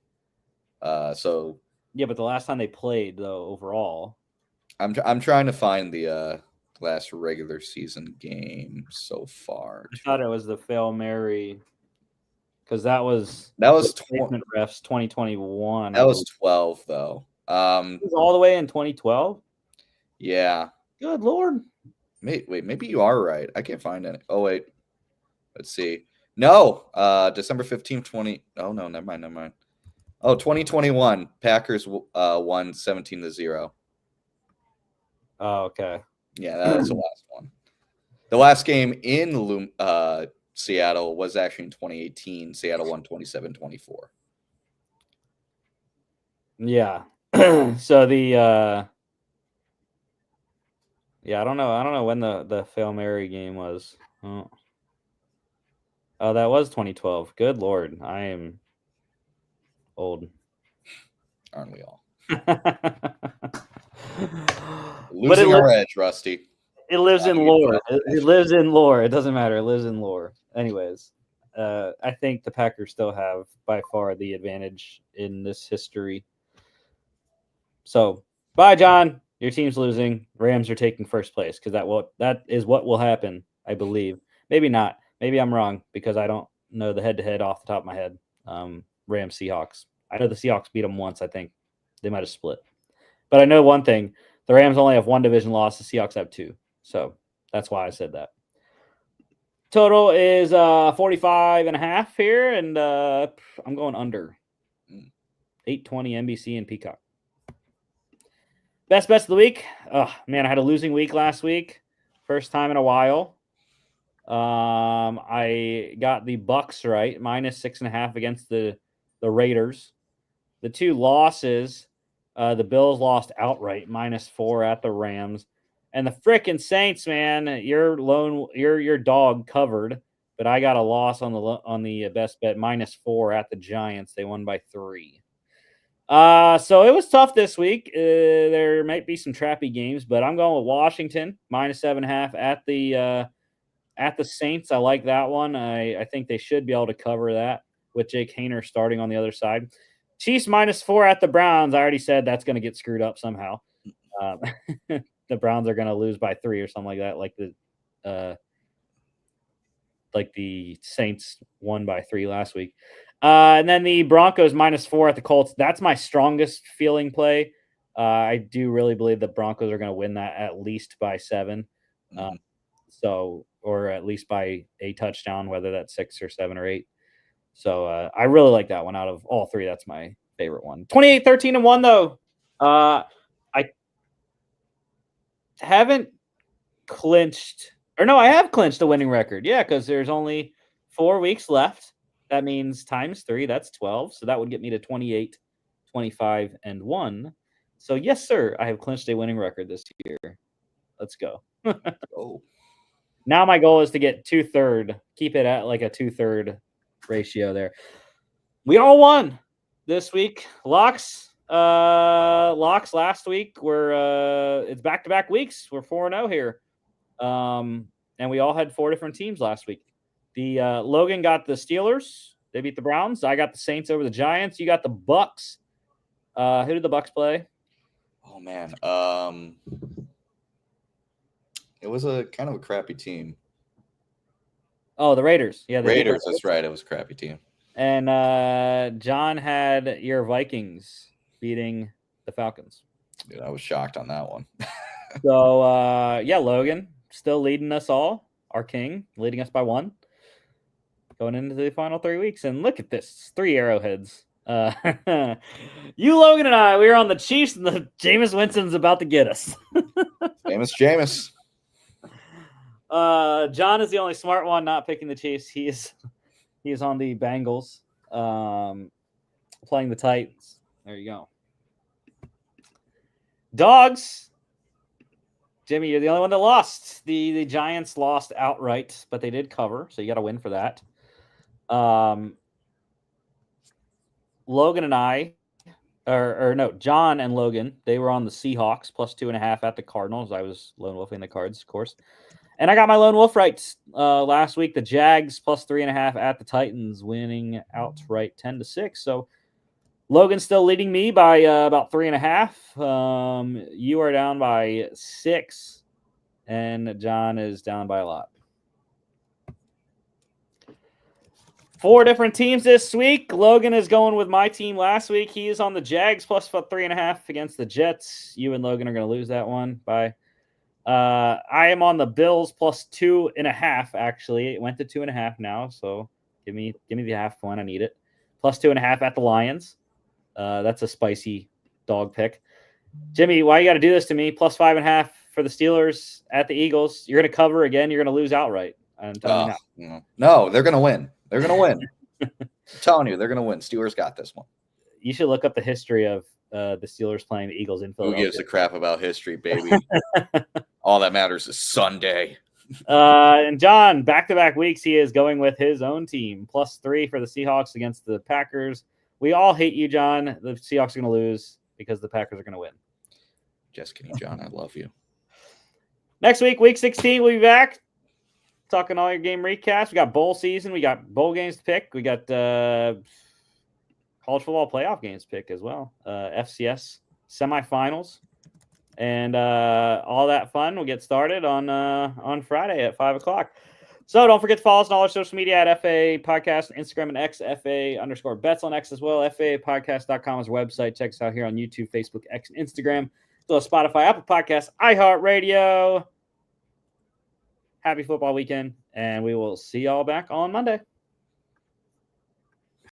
So yeah, but the last time they played, though, overall, I'm trying to find the last regular season game so far. I thought it was the Fail Mary because that was refs 2021. That was 12 though. It was all the way in 2012. Yeah. Good Lord. Wait, maybe you are right. I can't find it. Oh wait, let's see. No, December 15th, 20. Oh no, never mind. Oh, 2021. Packers won 17-0. Oh, okay. Yeah, that's the last one. The last game in Seattle was actually in 2018. Seattle won 27-24. Yeah. So the yeah, I don't know when the Fail Mary game was. Oh, that was 2012. Good Lord, I am old. Aren't we all? Losing our edge, Rusty. It lives in lore. It lives in lore. It doesn't matter. It lives in lore. Anyways, I think the Packers still have by far the advantage in this history. So, bye, John. Your team's losing. Rams are taking first place because that is what will happen, I believe. Maybe not. Maybe I'm wrong because I don't know the head-to-head off the top of my head. Rams, Seahawks. I know the Seahawks beat them once, I think. They might have split. But I know one thing. The Rams only have one division loss. The Seahawks have two. So that's why I said that. Total is 45.5 here, and I'm going under. 820 NBC and Peacock. Best bets of the week. Oh, man, I had a losing week last week. First time in a while. I got the Bucks right, -6.5 against the Raiders. The two losses, the Bills lost outright, -4 at the Rams. And the frickin' Saints, man, your dog covered, but I got a loss on the best bet, -4 at the Giants. They won by 3. So it was tough this week. There might be some trappy games, but I'm going with Washington, -7.5 at the Saints. I like that one. I think they should be able to cover that with Jake Hayner starting on the other side. Chiefs -4 at the Browns. I already said that's going to get screwed up somehow. The Browns are going to lose by 3 or something like that, like the Saints won by 3 last week. And then the Broncos -4 at the Colts. That's my strongest feeling play. I do really believe the Broncos are going to win that at least by 7. So, or at least by a touchdown, whether that's 6 or 7 or 8. So I really like that one out of all three. That's my favorite one. 28-13-1 though. I haven't clinched, or no, I have clinched the winning record. Yeah, because there's only 4 weeks left. That means times 3, that's 12. So that would get me to 28, 25-1. So yes, sir, I have clinched a winning record this year. Let's go. Oh, Now my goal is to get 2/3, keep it at like a 2/3 ratio there. We all won this week. Locks last week were it's back-to-back weeks. We're 4-0 here. And we all had 4 different teams last week. The Logan got the Steelers. They beat the Browns. I got the Saints over the Giants. You got the Bucks. Who did the Bucks play? Oh man. It was a kind of a crappy team. Oh, the Raiders. Yeah, the Raiders. That's right. It was a crappy team. And John had your Vikings beating the Falcons. Dude, I was shocked on that one. So yeah, Logan still leading us all. Our king leading us by 1. Going into the final 3 weeks, and look at this, 3 arrowheads. You, Logan, and I, we were on the Chiefs, and the Jameis Winston's about to get us. Famous Jameis. John is the only smart one not picking the Chiefs. He is on the Bengals, playing the Titans. There you go. Dogs. Jimmy, you're the only one that lost. The Giants lost outright, but they did cover, so you got to win for that. Logan and I, or no, John and Logan, they were on the Seahawks plus 2.5 at the Cardinals. I was lone wolfing the Cards, of course. And I got my lone wolf right last week. The Jags plus 3.5 at the Titans, winning outright 10-6. So Logan's still leading me by about 3.5. You are down by 6, and John is down by a lot. 4 different teams this week. Logan is going with my team last week. He is on the Jags plus 3.5 against the Jets. You and Logan are going to lose that one. Bye. I am on the Bills plus 2.5. Actually, it went to 2.5 now. So give me the half point. I need it. Plus 2.5 at the Lions. That's a spicy dog pick. Jimmy, why you got to do this to me? Plus 5.5 for the Steelers at the Eagles. You're going to cover again. You're going to lose outright. I'm telling you now. No, they're going to win. They're going to win. I'm telling you, they're going to win. Steelers got this one. You should look up the history of the Steelers playing the Eagles in Philadelphia. Who gives a crap about history, baby? All that matters is Sunday. And John, back-to-back weeks, he is going with his own team. Plus 3 for the Seahawks against the Packers. We all hate you, John. The Seahawks are going to lose because the Packers are going to win. Just kidding, John. I love you. Next week, week 16, we'll be back. Talking all your game recaps. We got bowl season. We got bowl games to pick. We got college football playoff games to pick as well. FCS semifinals. And all that fun will get started on Friday at 5 o'clock. So don't forget to follow us on all our social media at FA Podcast, Instagram and X, FA_bets on X as well. FAPodcast.com is our website. Check us out here on YouTube, Facebook, X, and Instagram. So Spotify, Apple Podcasts, iHeartRadio. Happy football weekend, and we will see y'all back on Monday.